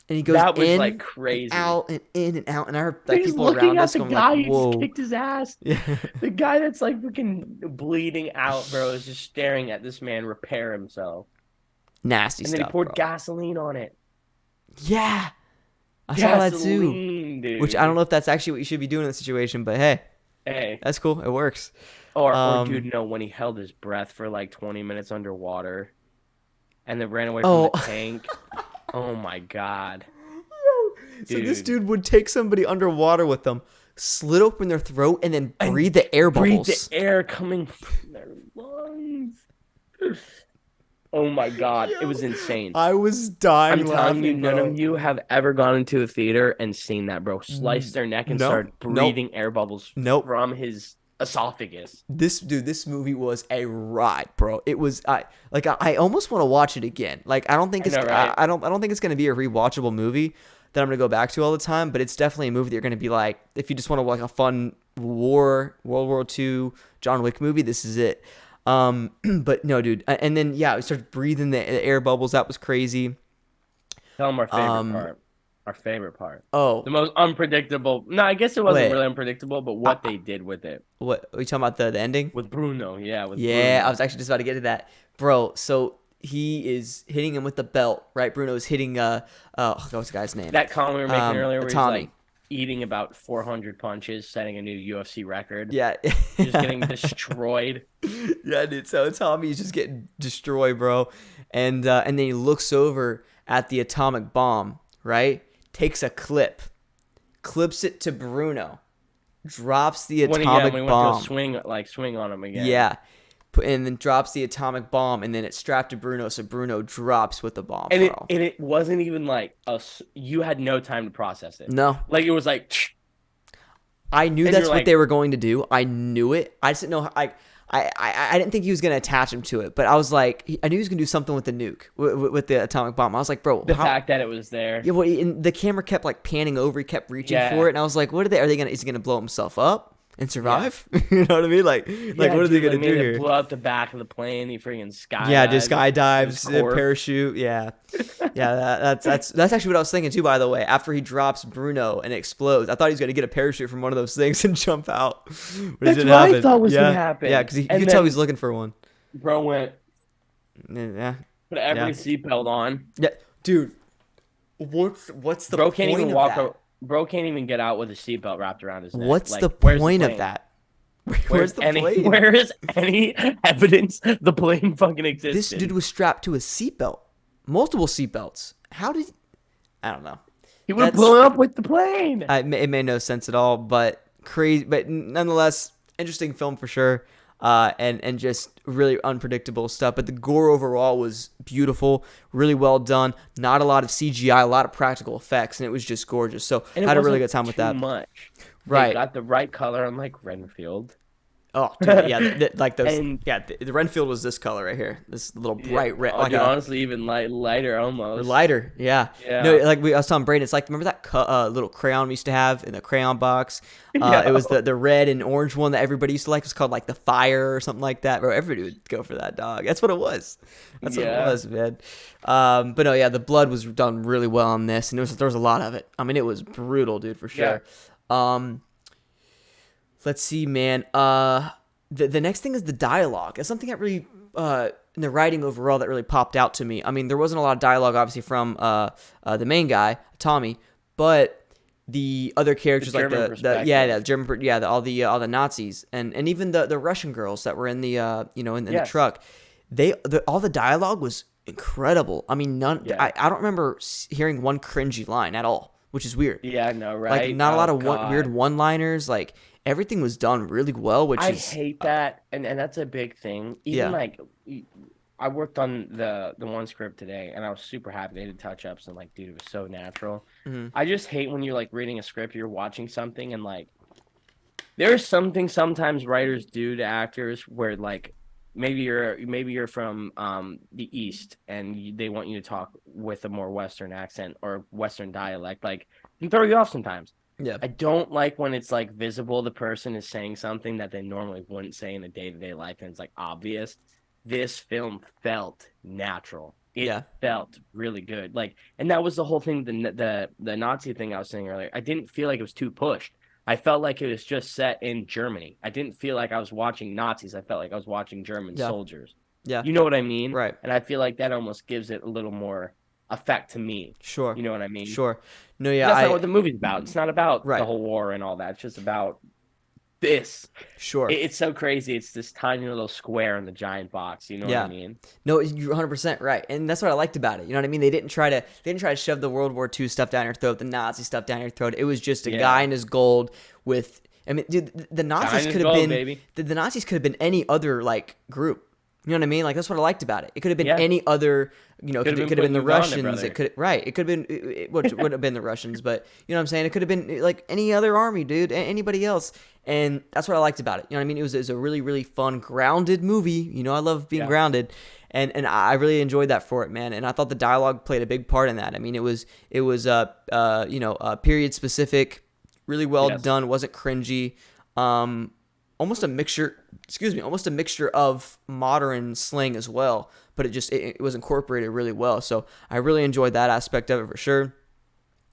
Speaker 2: And he goes
Speaker 1: That was like
Speaker 2: in and
Speaker 1: crazy.
Speaker 2: out and in and out. And I heard like
Speaker 1: He's
Speaker 2: people
Speaker 1: looking
Speaker 2: around
Speaker 1: at
Speaker 2: us
Speaker 1: the
Speaker 2: going like,
Speaker 1: guy who just
Speaker 2: whoa.
Speaker 1: kicked his ass.
Speaker 2: Yeah.
Speaker 1: The guy that's like freaking bleeding out, bro, is just staring at this man repair himself.
Speaker 2: Nasty
Speaker 1: And then he
Speaker 2: stuff,
Speaker 1: poured
Speaker 2: bro.
Speaker 1: gasoline on it.
Speaker 2: Yeah. I saw that too.
Speaker 1: Gasoline,
Speaker 2: Which I don't
Speaker 1: dude.
Speaker 2: know if that's actually what you should be doing in the situation, but hey,
Speaker 1: Hey.
Speaker 2: that's cool. It works.
Speaker 1: Or dude,
Speaker 2: Um,
Speaker 1: no, when he held his breath for like 20 minutes underwater and then ran away from the
Speaker 2: oh,
Speaker 1: tank. Oh my God.
Speaker 2: so this
Speaker 1: Dude.
Speaker 2: dude would take somebody underwater with them, slit open their throat, and then breathe the air
Speaker 1: Breathe the
Speaker 2: bubbles.
Speaker 1: air coming from their lungs. Oh my God. It
Speaker 2: Yo,
Speaker 1: was insane.
Speaker 2: I was dying
Speaker 1: I'm telling you,
Speaker 2: laughing,
Speaker 1: none of
Speaker 2: bro.
Speaker 1: you have ever gone into a theater and seen that, bro. Slice their neck and
Speaker 2: No,
Speaker 1: start
Speaker 2: nope,
Speaker 1: breathing air bubbles
Speaker 2: nope.
Speaker 1: from his esophagus.
Speaker 2: This movie was a ride, bro. It was I almost want to watch it again. Like I don't think
Speaker 1: I know, right?
Speaker 2: I don't think it's gonna be a rewatchable movie that I'm gonna go back to all the time. But it's definitely a movie that you're gonna be like, if you just want to like a fun World War II John Wick movie, this is it. But no, dude. And then yeah, we started breathing the air bubbles. That was crazy.
Speaker 1: Tell them our favorite
Speaker 2: Um,
Speaker 1: part. Our favorite part. The
Speaker 2: oh
Speaker 1: most unpredictable. No, I guess it wasn't
Speaker 2: wait,
Speaker 1: really unpredictable, but what they did with it.
Speaker 2: what are you talking about the ending?
Speaker 1: With Bruno. Yeah, with
Speaker 2: Yeah, I was
Speaker 1: Bruno.
Speaker 2: actually just about to get to that, bro. So he is hitting him with the belt, right? Bruno's hitting what's the guy's name?
Speaker 1: That comment we were making earlier where he's
Speaker 2: Tommy.
Speaker 1: like eating about 400 punches, setting a new UFC record.
Speaker 2: Yeah,
Speaker 1: Just getting destroyed.
Speaker 2: yeah, dude. So Tommy's just getting destroyed, bro, and then he looks over at the atomic bomb, right? Takes a clips it to Bruno, drops the
Speaker 1: When
Speaker 2: atomic
Speaker 1: he went to a
Speaker 2: bomb.
Speaker 1: swing on him again.
Speaker 2: Yeah, and then drops the atomic bomb, and then it's strapped to Bruno, so Bruno drops with the bomb,
Speaker 1: And
Speaker 2: bro.
Speaker 1: it wasn't even like you had no time to process it.
Speaker 2: No,
Speaker 1: Like it was like
Speaker 2: I knew
Speaker 1: and
Speaker 2: that's
Speaker 1: you're
Speaker 2: what
Speaker 1: like,
Speaker 2: they were going to do. I knew it. I just didn't know. I didn't think he was going to attach him to it, but I was like, I knew he was going to do something with the nuke, with the atomic bomb. I was like, bro,
Speaker 1: the
Speaker 2: how?
Speaker 1: fact that it was there.
Speaker 2: Yeah, well, and the camera kept like panning over. He kept reaching
Speaker 1: Yeah.
Speaker 2: for it, and I was like, what are they? Are they gonna? Is he gonna blow himself up and
Speaker 1: Yeah.
Speaker 2: survive? You know what I mean? Like
Speaker 1: Yeah,
Speaker 2: what are they
Speaker 1: dude,
Speaker 2: gonna
Speaker 1: like
Speaker 2: do
Speaker 1: maybe
Speaker 2: here?
Speaker 1: it blew up the back of the plane. He freaking skydived.
Speaker 2: Yeah, just
Speaker 1: His
Speaker 2: skydives,
Speaker 1: corpse.
Speaker 2: parachute. Yeah, yeah. That's actually what I was thinking too. By the way, after he drops Bruno and it explodes, I thought he was gonna get a parachute from one of those things and jump out. But it
Speaker 1: That's
Speaker 2: didn't
Speaker 1: what I
Speaker 2: happen.
Speaker 1: thought was
Speaker 2: Yeah,
Speaker 1: gonna happen.
Speaker 2: yeah, because you
Speaker 1: And
Speaker 2: could tell
Speaker 1: then
Speaker 2: he's looking for one.
Speaker 1: bro went
Speaker 2: Yeah,
Speaker 1: put every
Speaker 2: yeah,
Speaker 1: seatbelt on.
Speaker 2: yeah, dude. What's the
Speaker 1: Bro can't
Speaker 2: point
Speaker 1: even
Speaker 2: of
Speaker 1: walk.
Speaker 2: that?
Speaker 1: Bro can't even get out with a seatbelt wrapped around his neck.
Speaker 2: What's
Speaker 1: Like,
Speaker 2: the
Speaker 1: where's the
Speaker 2: point of
Speaker 1: plane?
Speaker 2: that? Where's the plane?
Speaker 1: Where is any evidence the plane fucking
Speaker 2: This dude
Speaker 1: existed?
Speaker 2: was strapped to a seatbelt, multiple seatbelts. How did? I don't know.
Speaker 1: He would have
Speaker 2: That's
Speaker 1: blown up with the plane.
Speaker 2: it made no sense at all, but crazy. But nonetheless, interesting film for sure. And just really unpredictable stuff. But the gore overall was beautiful, really well done. Not a lot of CGI, a lot of practical effects, and it was just gorgeous. So
Speaker 1: And
Speaker 2: I
Speaker 1: it
Speaker 2: had a really
Speaker 1: wasn't
Speaker 2: good time with
Speaker 1: too
Speaker 2: that.
Speaker 1: much. They
Speaker 2: Right.
Speaker 1: got the right color, unlike Renfield.
Speaker 2: Oh, dude, yeah, like those.
Speaker 1: And
Speaker 2: Yeah, the Renfield was this color right here. This little bright red,
Speaker 1: oh,
Speaker 2: like
Speaker 1: dude,
Speaker 2: a
Speaker 1: honestly, even lighter almost.
Speaker 2: lighter. Yeah.
Speaker 1: Yeah.
Speaker 2: No, like I was telling Brayden, it's like remember that little crayon we used to have in the crayon box.
Speaker 1: Yeah.
Speaker 2: It was the red and orange one that everybody used to like. It was called like the Fire or something like that. Bro, everybody would go for that dog. That's what it was. That's what it
Speaker 1: Yeah.
Speaker 2: was, man. But no, yeah, the blood was done really well on this, and there was a lot of it. I mean, it was brutal, dude, for sure. Let's see, man. The next thing is the dialogue. It's something that really in the writing overall that really popped out to me. I mean, there wasn't a lot of dialogue obviously from the main guy, Tommy, but the other characters like
Speaker 1: German
Speaker 2: the
Speaker 1: perspective.
Speaker 2: German all the Nazis and even the Russian girls that were in the in the
Speaker 1: Yes.
Speaker 2: truck. All the dialogue was incredible. I mean,
Speaker 1: Yeah.
Speaker 2: I don't remember hearing one cringy line at all, which is weird.
Speaker 1: Yeah, I know,
Speaker 2: Like
Speaker 1: right?
Speaker 2: not a lot
Speaker 1: Oh,
Speaker 2: of
Speaker 1: God.
Speaker 2: weird one-liners. Like everything was done really well, which
Speaker 1: I
Speaker 2: is
Speaker 1: hate that, and that's a big thing. Even
Speaker 2: yeah.
Speaker 1: like I worked on the one script today, and I was super happy. They did touch ups, and like, dude, it was so natural.
Speaker 2: Hmm.
Speaker 1: I just hate when you're like reading a script, you're watching something, and like there's something sometimes writers do to actors where like maybe you're from the East, and they want you to talk with a more Western accent or Western dialect, like, it can throw you off sometimes.
Speaker 2: Yeah.
Speaker 1: I don't like when it's like visible the person is saying something that they normally wouldn't say in a day-to-day life, and it's like obvious. This film felt natural. It
Speaker 2: Yeah.
Speaker 1: felt really good. Like, and that was the whole thing, the Nazi thing I was saying earlier. I didn't feel like it was too pushed. I felt like it was just set in Germany. I didn't feel like I was watching Nazis. I felt like I was watching German
Speaker 2: Yeah.
Speaker 1: soldiers.
Speaker 2: Yeah.
Speaker 1: You know what I mean?
Speaker 2: Right.
Speaker 1: And I feel like that almost gives it a little more effect to me.
Speaker 2: Sure.
Speaker 1: You know what I mean?
Speaker 2: Sure. No, yeah,
Speaker 1: That's not
Speaker 2: I
Speaker 1: what the movie's about. It's not about the
Speaker 2: right.
Speaker 1: whole war and all that. It's just about this.
Speaker 2: Sure.
Speaker 1: It's so crazy. It's this tiny little square in the giant box. You know what I
Speaker 2: Yeah.
Speaker 1: mean?
Speaker 2: No, you're 100% right. And that's what I liked about it. You know what I mean? They didn't try to shove the World War II stuff down your throat, the Nazi stuff down your throat. It was just a guy
Speaker 1: Yeah.
Speaker 2: in his gold with I mean, dude, the Nazis
Speaker 1: China's
Speaker 2: could have
Speaker 1: gold,
Speaker 2: been
Speaker 1: baby.
Speaker 2: the Nazis could have been any other like group. You know what I mean? Like that's what I liked about it. It could have been
Speaker 1: Yeah.
Speaker 2: any other, you know,
Speaker 1: Could have
Speaker 2: could
Speaker 1: been
Speaker 2: have been
Speaker 1: putting
Speaker 2: the
Speaker 1: Uganda,
Speaker 2: Russians.
Speaker 1: brother.
Speaker 2: It could right. It could have been it would have been the Russians, but you know what I'm saying? It could have been like any other army, dude, anybody else. And that's what I liked about it. You know what I mean? It was a really really fun, grounded movie. You know, I love being
Speaker 1: Yeah.
Speaker 2: grounded. And I really enjoyed that for it, man. And I thought the dialogue played a big part in that. I mean, it was period specific, really well
Speaker 1: Yes.
Speaker 2: done. Wasn't cringy. Almost a mixture. Excuse me, almost a mixture of modern slang as well. But it was incorporated really well. So I really enjoyed that aspect of it for sure.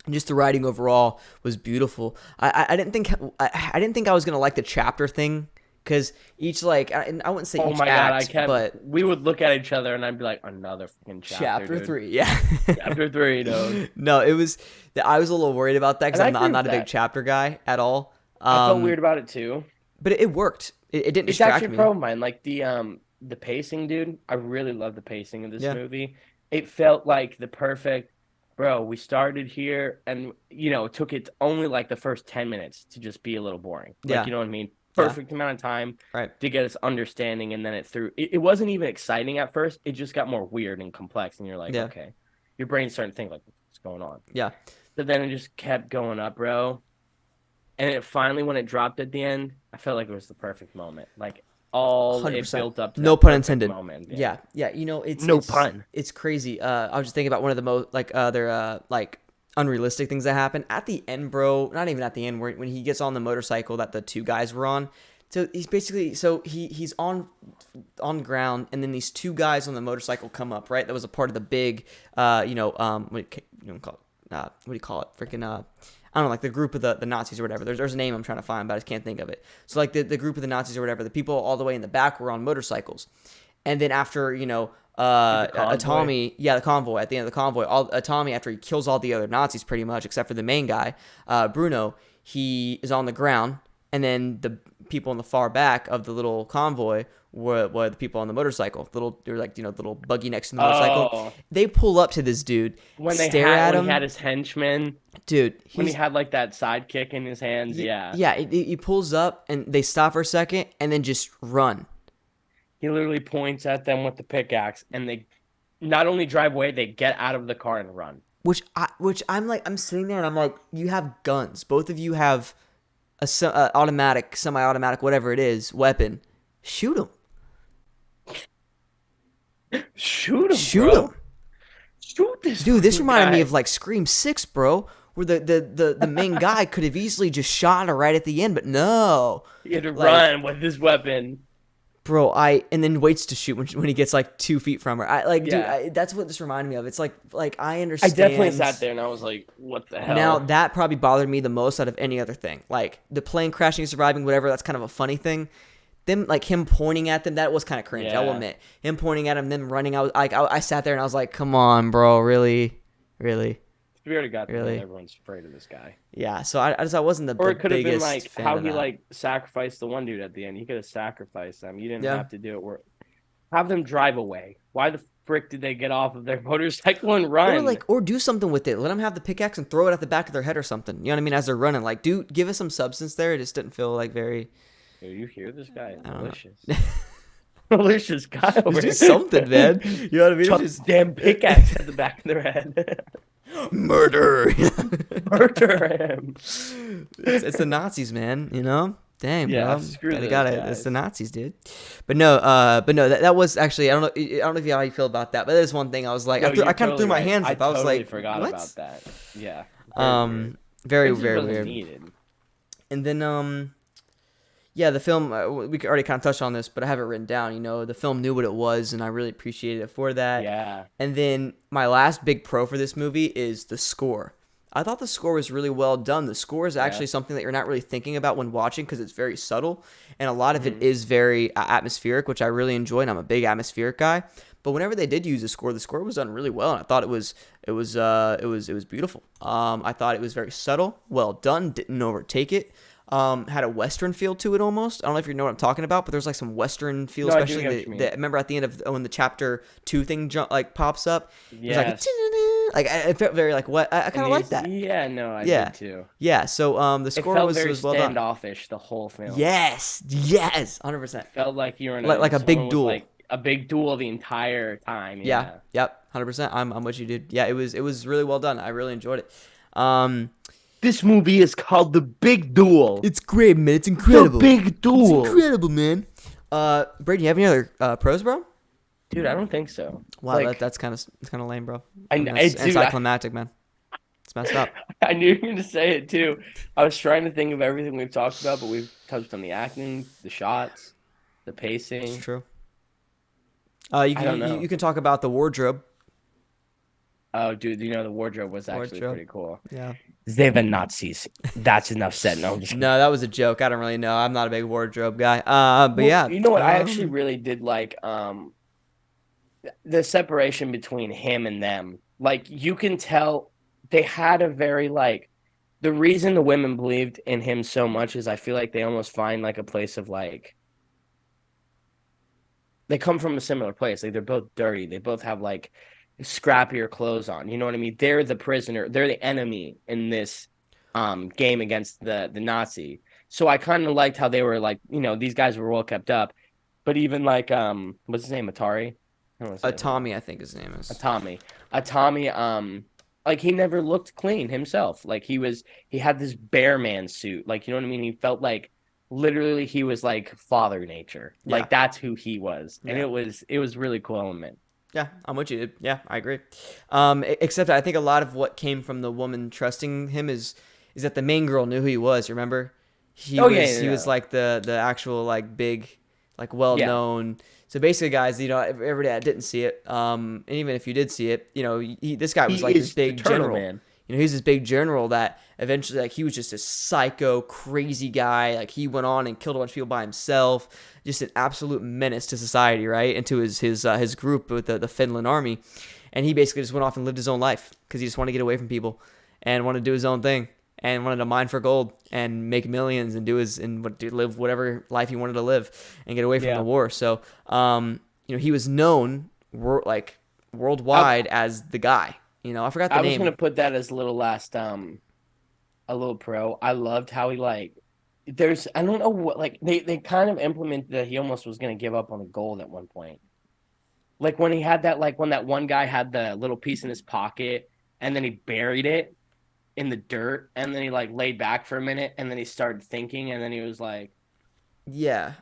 Speaker 2: And just the writing overall was beautiful. I didn't think I didn't think I was gonna like the chapter thing because each like I wouldn't say
Speaker 1: Oh
Speaker 2: each
Speaker 1: my God, I
Speaker 2: act,
Speaker 1: kept.
Speaker 2: but
Speaker 1: We would look at each other, and I'd be like, another fucking chapter,
Speaker 2: chapter
Speaker 1: dude.
Speaker 2: 3, yeah.
Speaker 1: Chapter three, dude.
Speaker 2: No, it was. I was a little worried about that because
Speaker 1: And I
Speaker 2: I'm
Speaker 1: agree with
Speaker 2: not a big
Speaker 1: that.
Speaker 2: chapter guy at all.
Speaker 1: I felt weird about it too.
Speaker 2: But it worked. It didn't
Speaker 1: It's actually
Speaker 2: distract
Speaker 1: a
Speaker 2: me.
Speaker 1: pro of mine. Like the pacing, dude. I really love the pacing of this
Speaker 2: Yeah,
Speaker 1: movie. It felt like the perfect, bro. We started here, and it took it only like the first 10 minutes to just be a little boring. Like,
Speaker 2: yeah,
Speaker 1: you know what I mean?
Speaker 2: yeah.
Speaker 1: Perfect amount of time
Speaker 2: Right.
Speaker 1: to get us understanding, and then it wasn't even exciting at first. It just got more weird and complex, and you're like,
Speaker 2: Yeah,
Speaker 1: okay, your brain's starting to think like, what's going on?
Speaker 2: yeah.
Speaker 1: But then it just kept going up, bro. And it finally, when it dropped at the end, I felt like it was the perfect moment. Like, all it
Speaker 2: 100%.
Speaker 1: built up to
Speaker 2: No
Speaker 1: that
Speaker 2: pun
Speaker 1: perfect
Speaker 2: intended.
Speaker 1: moment. Yeah.
Speaker 2: Yeah, yeah. You know, it's
Speaker 1: No
Speaker 2: it's
Speaker 1: pun.
Speaker 2: it's crazy. I was just thinking about one of the most like other like unrealistic things that happen at the end, bro. Not even at the end, where when he gets on the motorcycle that the two guys were on. So he's basically he's on the ground, and then these two guys on the motorcycle come up. Right, that was a part of the big what do you call it? Freaking I don't know, like the group of the Nazis or whatever. There's a name I'm trying to find, but I just can't think of it. So like the group of the Nazis or whatever, the people all the way in the back were on motorcycles. And then after,
Speaker 1: The convoy.
Speaker 2: Tommy, yeah, the convoy, at the end of the convoy, Tommy, after he kills all the other Nazis pretty much, except for the main guy, Bruno, he is on the ground. And then the people in the far back of the little convoy were the people on the motorcycle. They're like, little buggy next to the motorcycle.
Speaker 1: Oh,
Speaker 2: They pull up to this dude, stare at
Speaker 1: when he
Speaker 2: him.
Speaker 1: had his henchman,
Speaker 2: Dude,
Speaker 1: when he
Speaker 2: he's
Speaker 1: had like that sidekick in his hands, yeah.
Speaker 2: yeah, he pulls up and they stop for a second and then just run.
Speaker 1: He literally points at them with the pickaxe, and they not only drive away, they get out of the car and run.
Speaker 2: I'm sitting there and I'm like, you have guns. Both of you have a automatic, semi-automatic, whatever it is, weapon. Shoot him.
Speaker 1: Shoot him,
Speaker 2: Shoot
Speaker 1: bro.
Speaker 2: him.
Speaker 1: Shoot this
Speaker 2: Dude, this
Speaker 1: fucking
Speaker 2: reminded me
Speaker 1: guy.
Speaker 2: of like Scream 6, bro, where the main guy could have easily just shot her right at the end, but no.
Speaker 1: He had to
Speaker 2: Like,
Speaker 1: run with his weapon.
Speaker 2: bro, and then waits to shoot when he gets like 2 feet from her.
Speaker 1: Yeah.
Speaker 2: Dude, that's what this reminded me of. It's like I
Speaker 1: I
Speaker 2: understand.
Speaker 1: definitely sat there and I was like, what the hell?
Speaker 2: Now that probably bothered me the most out of any other thing. Like the plane crashing, surviving, whatever. That's kind of a funny thing. Them like him pointing at them, that was kind of cringe. I will
Speaker 1: Yeah.
Speaker 2: admit, him pointing at him, them running. I sat there and I was like, come on, bro, really, really,
Speaker 1: We already got the
Speaker 2: really.
Speaker 1: point. Everyone's afraid of this guy.
Speaker 2: Yeah. So I wasn't the,
Speaker 1: Or
Speaker 2: the
Speaker 1: it could have been
Speaker 2: biggest
Speaker 1: like
Speaker 2: fan
Speaker 1: how
Speaker 2: of
Speaker 1: he
Speaker 2: that.
Speaker 1: like sacrificed the one dude at the end. He could have sacrificed them. You didn't
Speaker 2: Yeah.
Speaker 1: have to do it. Have them drive away. Why the frick did they get off of their motorcycle and
Speaker 2: Or
Speaker 1: run?
Speaker 2: like, or do something with it. Let them have the pickaxe and throw it at the back of their head or something. You know what I mean? As they're running, like, give us some substance there. It just didn't feel like very.
Speaker 1: Do you hear this guy is
Speaker 2: I don't
Speaker 1: malicious.
Speaker 2: know.
Speaker 1: Malicious guy over
Speaker 2: Just do
Speaker 1: here.
Speaker 2: something, man. You know what I mean? It's
Speaker 1: Chuck
Speaker 2: just
Speaker 1: damn pickaxe at the back of their head.
Speaker 2: murder.
Speaker 1: Murder him.
Speaker 2: It's the Nazis, man. You know. Dang,
Speaker 1: Yeah,
Speaker 2: bro.
Speaker 1: screw
Speaker 2: They
Speaker 1: those
Speaker 2: got it. It's
Speaker 1: guys.
Speaker 2: the Nazis, dude. But no, that was actually I don't know if how you feel about that, but that is one thing I was like
Speaker 1: No, you're
Speaker 2: I kind of threw
Speaker 1: totally
Speaker 2: my
Speaker 1: right.
Speaker 2: hands
Speaker 1: I
Speaker 2: up. I was
Speaker 1: totally
Speaker 2: like,
Speaker 1: forgot
Speaker 2: what?
Speaker 1: about that. Yeah, very weird.
Speaker 2: Very
Speaker 1: It just
Speaker 2: very
Speaker 1: wasn't
Speaker 2: weird.
Speaker 1: needed.
Speaker 2: And then yeah, the film we already kind of touched on this, but I have it written down. You know, the film knew what it was, and I really appreciated it for that.
Speaker 1: Yeah,
Speaker 2: And then my last big pro for this movie is the score. I thought the score was really well done. The score is
Speaker 1: yeah.
Speaker 2: actually something that you're not really thinking about when watching because it's very subtle, and a lot of it
Speaker 1: Mhm.
Speaker 2: is very atmospheric, which I really enjoy. And I'm a big atmospheric guy. But whenever they did use the score was done really well, and I thought it was beautiful. I thought it was very subtle, well done, didn't overtake it. Had a western feel to it almost. I don't know if you know what I'm talking about, but there's like some western feel,
Speaker 1: No, I do
Speaker 2: especially
Speaker 1: get what you mean.
Speaker 2: remember at the end of when the chapter 2 thing like pops up. There's like a
Speaker 1: Yes.
Speaker 2: like it felt very like what I kind of like that.
Speaker 1: Yeah, no, I
Speaker 2: Yeah,
Speaker 1: did too.
Speaker 2: yeah. So the
Speaker 1: It
Speaker 2: score
Speaker 1: felt
Speaker 2: was
Speaker 1: very
Speaker 2: well done.
Speaker 1: standoffish the whole film.
Speaker 2: Yes, yes, 100%.
Speaker 1: Felt like you were in
Speaker 2: Like a
Speaker 1: someone
Speaker 2: big
Speaker 1: was
Speaker 2: duel.
Speaker 1: like a big duel the entire time.
Speaker 2: Yeah,
Speaker 1: Yeah.
Speaker 2: yep, 100%. I'm what you did. Yeah, it was really well done. I really enjoyed it. Um,
Speaker 1: This movie is called The Big Duel.
Speaker 2: it's great, man. It's
Speaker 1: The
Speaker 2: incredible.
Speaker 1: Big
Speaker 2: It's
Speaker 1: Duel.
Speaker 2: incredible, man. Brady, you have any other pros, bro?
Speaker 1: Dude, I don't think so.
Speaker 2: Wow,
Speaker 1: Like,
Speaker 2: that's kind of lame, bro.
Speaker 1: I,
Speaker 2: mean,
Speaker 1: I,
Speaker 2: that's
Speaker 1: dude,
Speaker 2: anticlimactic, man. It's messed up.
Speaker 1: I knew you were going to say it too. I was trying to think of everything we've talked about, but we've touched on the acting, the shots, the
Speaker 2: It's
Speaker 1: pacing.
Speaker 2: true.
Speaker 1: I don't know.
Speaker 2: You can talk about the wardrobe.
Speaker 1: Oh, dude, the wardrobe was actually
Speaker 2: Wardrobe.
Speaker 1: pretty cool.
Speaker 2: Yeah.
Speaker 1: They were Nazis. That's enough said. No, I'm just
Speaker 2: No, that was a joke. I don't really know. I'm not a big wardrobe guy. But
Speaker 1: Well,
Speaker 2: yeah.
Speaker 1: you know what? I actually really did like the separation between him and them. Like you can tell they had a very like the reason the women believed in him so much is I feel like they almost find like a place of like they come from a similar place. Like they're both dirty. They both have like scrappier clothes on. You know what I mean? They're the prisoner. They're the enemy in this game against the Nazi. So I kind of liked how they were like, these guys were well kept up. But even like what's his name? Atari? I don't want to say his name.
Speaker 2: Tommy, I think his name is.
Speaker 1: Tommy, like he never looked clean himself. Like he had this bear man suit. Like, you know what I mean? He felt like literally he was like Father Nature.
Speaker 2: Yeah.
Speaker 1: Like that's who he was. And
Speaker 2: Yeah.
Speaker 1: it was really cool element.
Speaker 2: Yeah, I'm with you. Yeah, I agree. Except I think a lot of what came from the woman trusting him is that the main girl knew who he was. Remember, he was like the actual like big, like well known. So basically, guys, everybody that didn't see it, and even if you did see it, this guy was like this big general.
Speaker 1: Man.
Speaker 2: He's this big general that eventually, like, he was just a psycho, crazy guy. Like, he went on and killed a bunch of people by himself. Just an absolute menace to society, right? And to his group with the Finland army. And he basically just went off and lived his own life because he just wanted to get away from people and wanted to do his own thing and wanted to mine for gold and make millions and live whatever life he wanted to live and get away from the war. So, he was known worldwide as the guy. I forgot the name.
Speaker 1: I was gonna put that as a little last a little pro. I loved how he like I don't know what like they kind of implemented that he almost was gonna give up on the gold at one point. Like when he had that when that one guy had the little piece in his pocket and then he buried it in the dirt and then he like laid back for a minute and then he started thinking and then he was like
Speaker 2: yeah.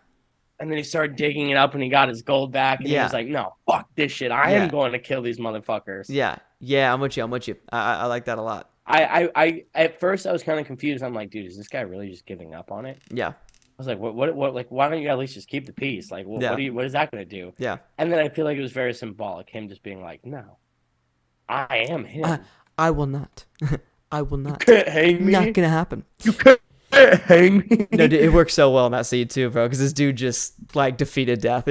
Speaker 1: And then he started digging it up and he got his gold back and he was like, no, fuck this shit. I am going to kill these motherfuckers.
Speaker 2: Yeah, I'm with you. I like that a lot.
Speaker 1: I at first I was kind of confused. I'm like, dude, is this guy really just giving up on it?
Speaker 2: Yeah.
Speaker 1: I was like, what like why don't you at least just keep the peace? Like what is that gonna do?
Speaker 2: Yeah.
Speaker 1: And then I feel like it was very symbolic, him just being like, no, I am him.
Speaker 2: I will not. I will not.
Speaker 1: You can't hang me.
Speaker 2: Not gonna happen.
Speaker 1: You can't hang me.
Speaker 2: No, dude, it works so well in that scene too, bro. Because this dude just like defeated death.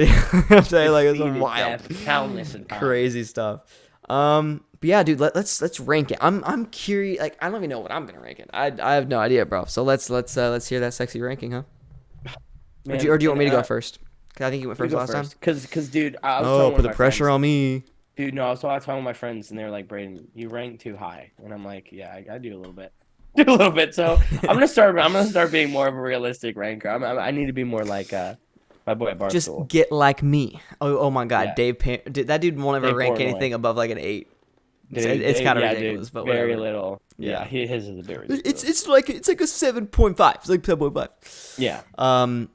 Speaker 2: I'm saying like it's wild,
Speaker 1: countless of times.
Speaker 2: crazy stuff. But yeah, dude, let's rank it. I'm curious. Like I don't even know what I'm gonna rank it. I have no idea, bro. So let's hear that sexy ranking, huh?
Speaker 1: Man,
Speaker 2: or do you want me to go first? Cause I think you went first last time.
Speaker 1: Because dude, I was
Speaker 2: Oh, put the pressure on me.
Speaker 1: Dude, no, I was talking with my friends, and they're like, "Brayden, you rank too high," and I'm like, "Yeah, I do a little bit, do a little bit." So I'm gonna start. I'm gonna start being more of a realistic ranker. I need to be more like my boy at
Speaker 2: Just
Speaker 1: Barstool.
Speaker 2: get like me. Oh my God,
Speaker 1: Yeah,
Speaker 2: that dude won't ever
Speaker 1: Dave
Speaker 2: rank
Speaker 1: Portnoy.
Speaker 2: anything above like an 8. It's
Speaker 1: Dude,
Speaker 2: kind of
Speaker 1: yeah, dude,
Speaker 2: ridiculous, but
Speaker 1: very
Speaker 2: whatever.
Speaker 1: little. Yeah,
Speaker 2: Yeah.
Speaker 1: his is a bit
Speaker 2: It's
Speaker 1: ridiculous.
Speaker 2: it's like it's like a 7.5. It's like 7.5.
Speaker 1: Yeah,
Speaker 2: Um,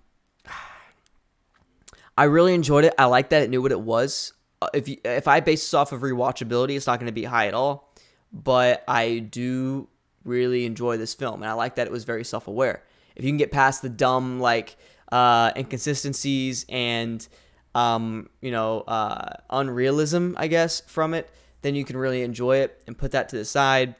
Speaker 2: I really enjoyed it. I like that it knew what it was. If I base this off of rewatchability, it's not going to be high at all. But I do really enjoy this film, and I like that it was very self-aware. If you can get past the dumb like inconsistencies and unrealism, I guess, from it, then you can really enjoy it and put that to the side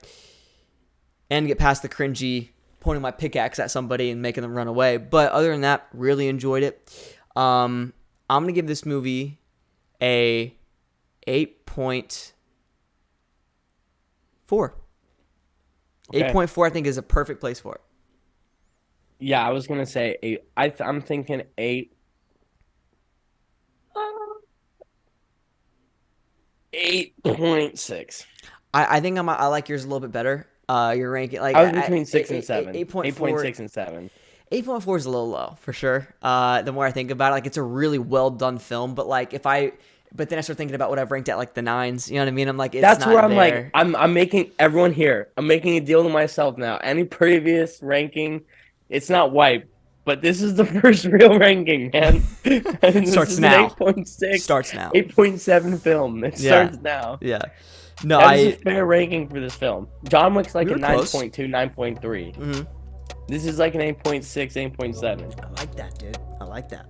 Speaker 2: and get past the cringy pointing my pickaxe at somebody and making them run away. But other than that, really enjoyed it. I'm gonna give this movie a 8.4.
Speaker 1: okay.
Speaker 2: 8.4, I think, is a perfect place for it.
Speaker 1: Yeah, I was gonna say eight. I'm thinking eight. 8.6.
Speaker 2: I think I like yours a little bit better. Your ranking like
Speaker 1: I was between 6 and 7.
Speaker 2: 8.4.
Speaker 1: 8.6 and 7.
Speaker 2: 8.4 is a little low for sure. The more I think about it, like it's a really well done film, but like but then I start thinking about what I've ranked at like the nines. You know what I mean? I'm like, it's
Speaker 1: That's where
Speaker 2: not
Speaker 1: I'm like,
Speaker 2: there.
Speaker 1: I'm making everyone here. I'm making a deal to myself now. Any previous ranking, it's not wiped, but this is the first real ranking, man. And this
Speaker 2: Starts
Speaker 1: is an
Speaker 2: now.
Speaker 1: 8.6,
Speaker 2: Starts now.
Speaker 1: 8.7 film. It
Speaker 2: Yeah,
Speaker 1: starts now.
Speaker 2: yeah. No,
Speaker 1: That is a fair ranking for this film. John Wick's like
Speaker 2: we
Speaker 1: a
Speaker 2: were close.
Speaker 1: 9.2, 9.3.
Speaker 2: Hmm.
Speaker 1: This is like an 8.6, 8.7.
Speaker 2: I like that, dude. I like that.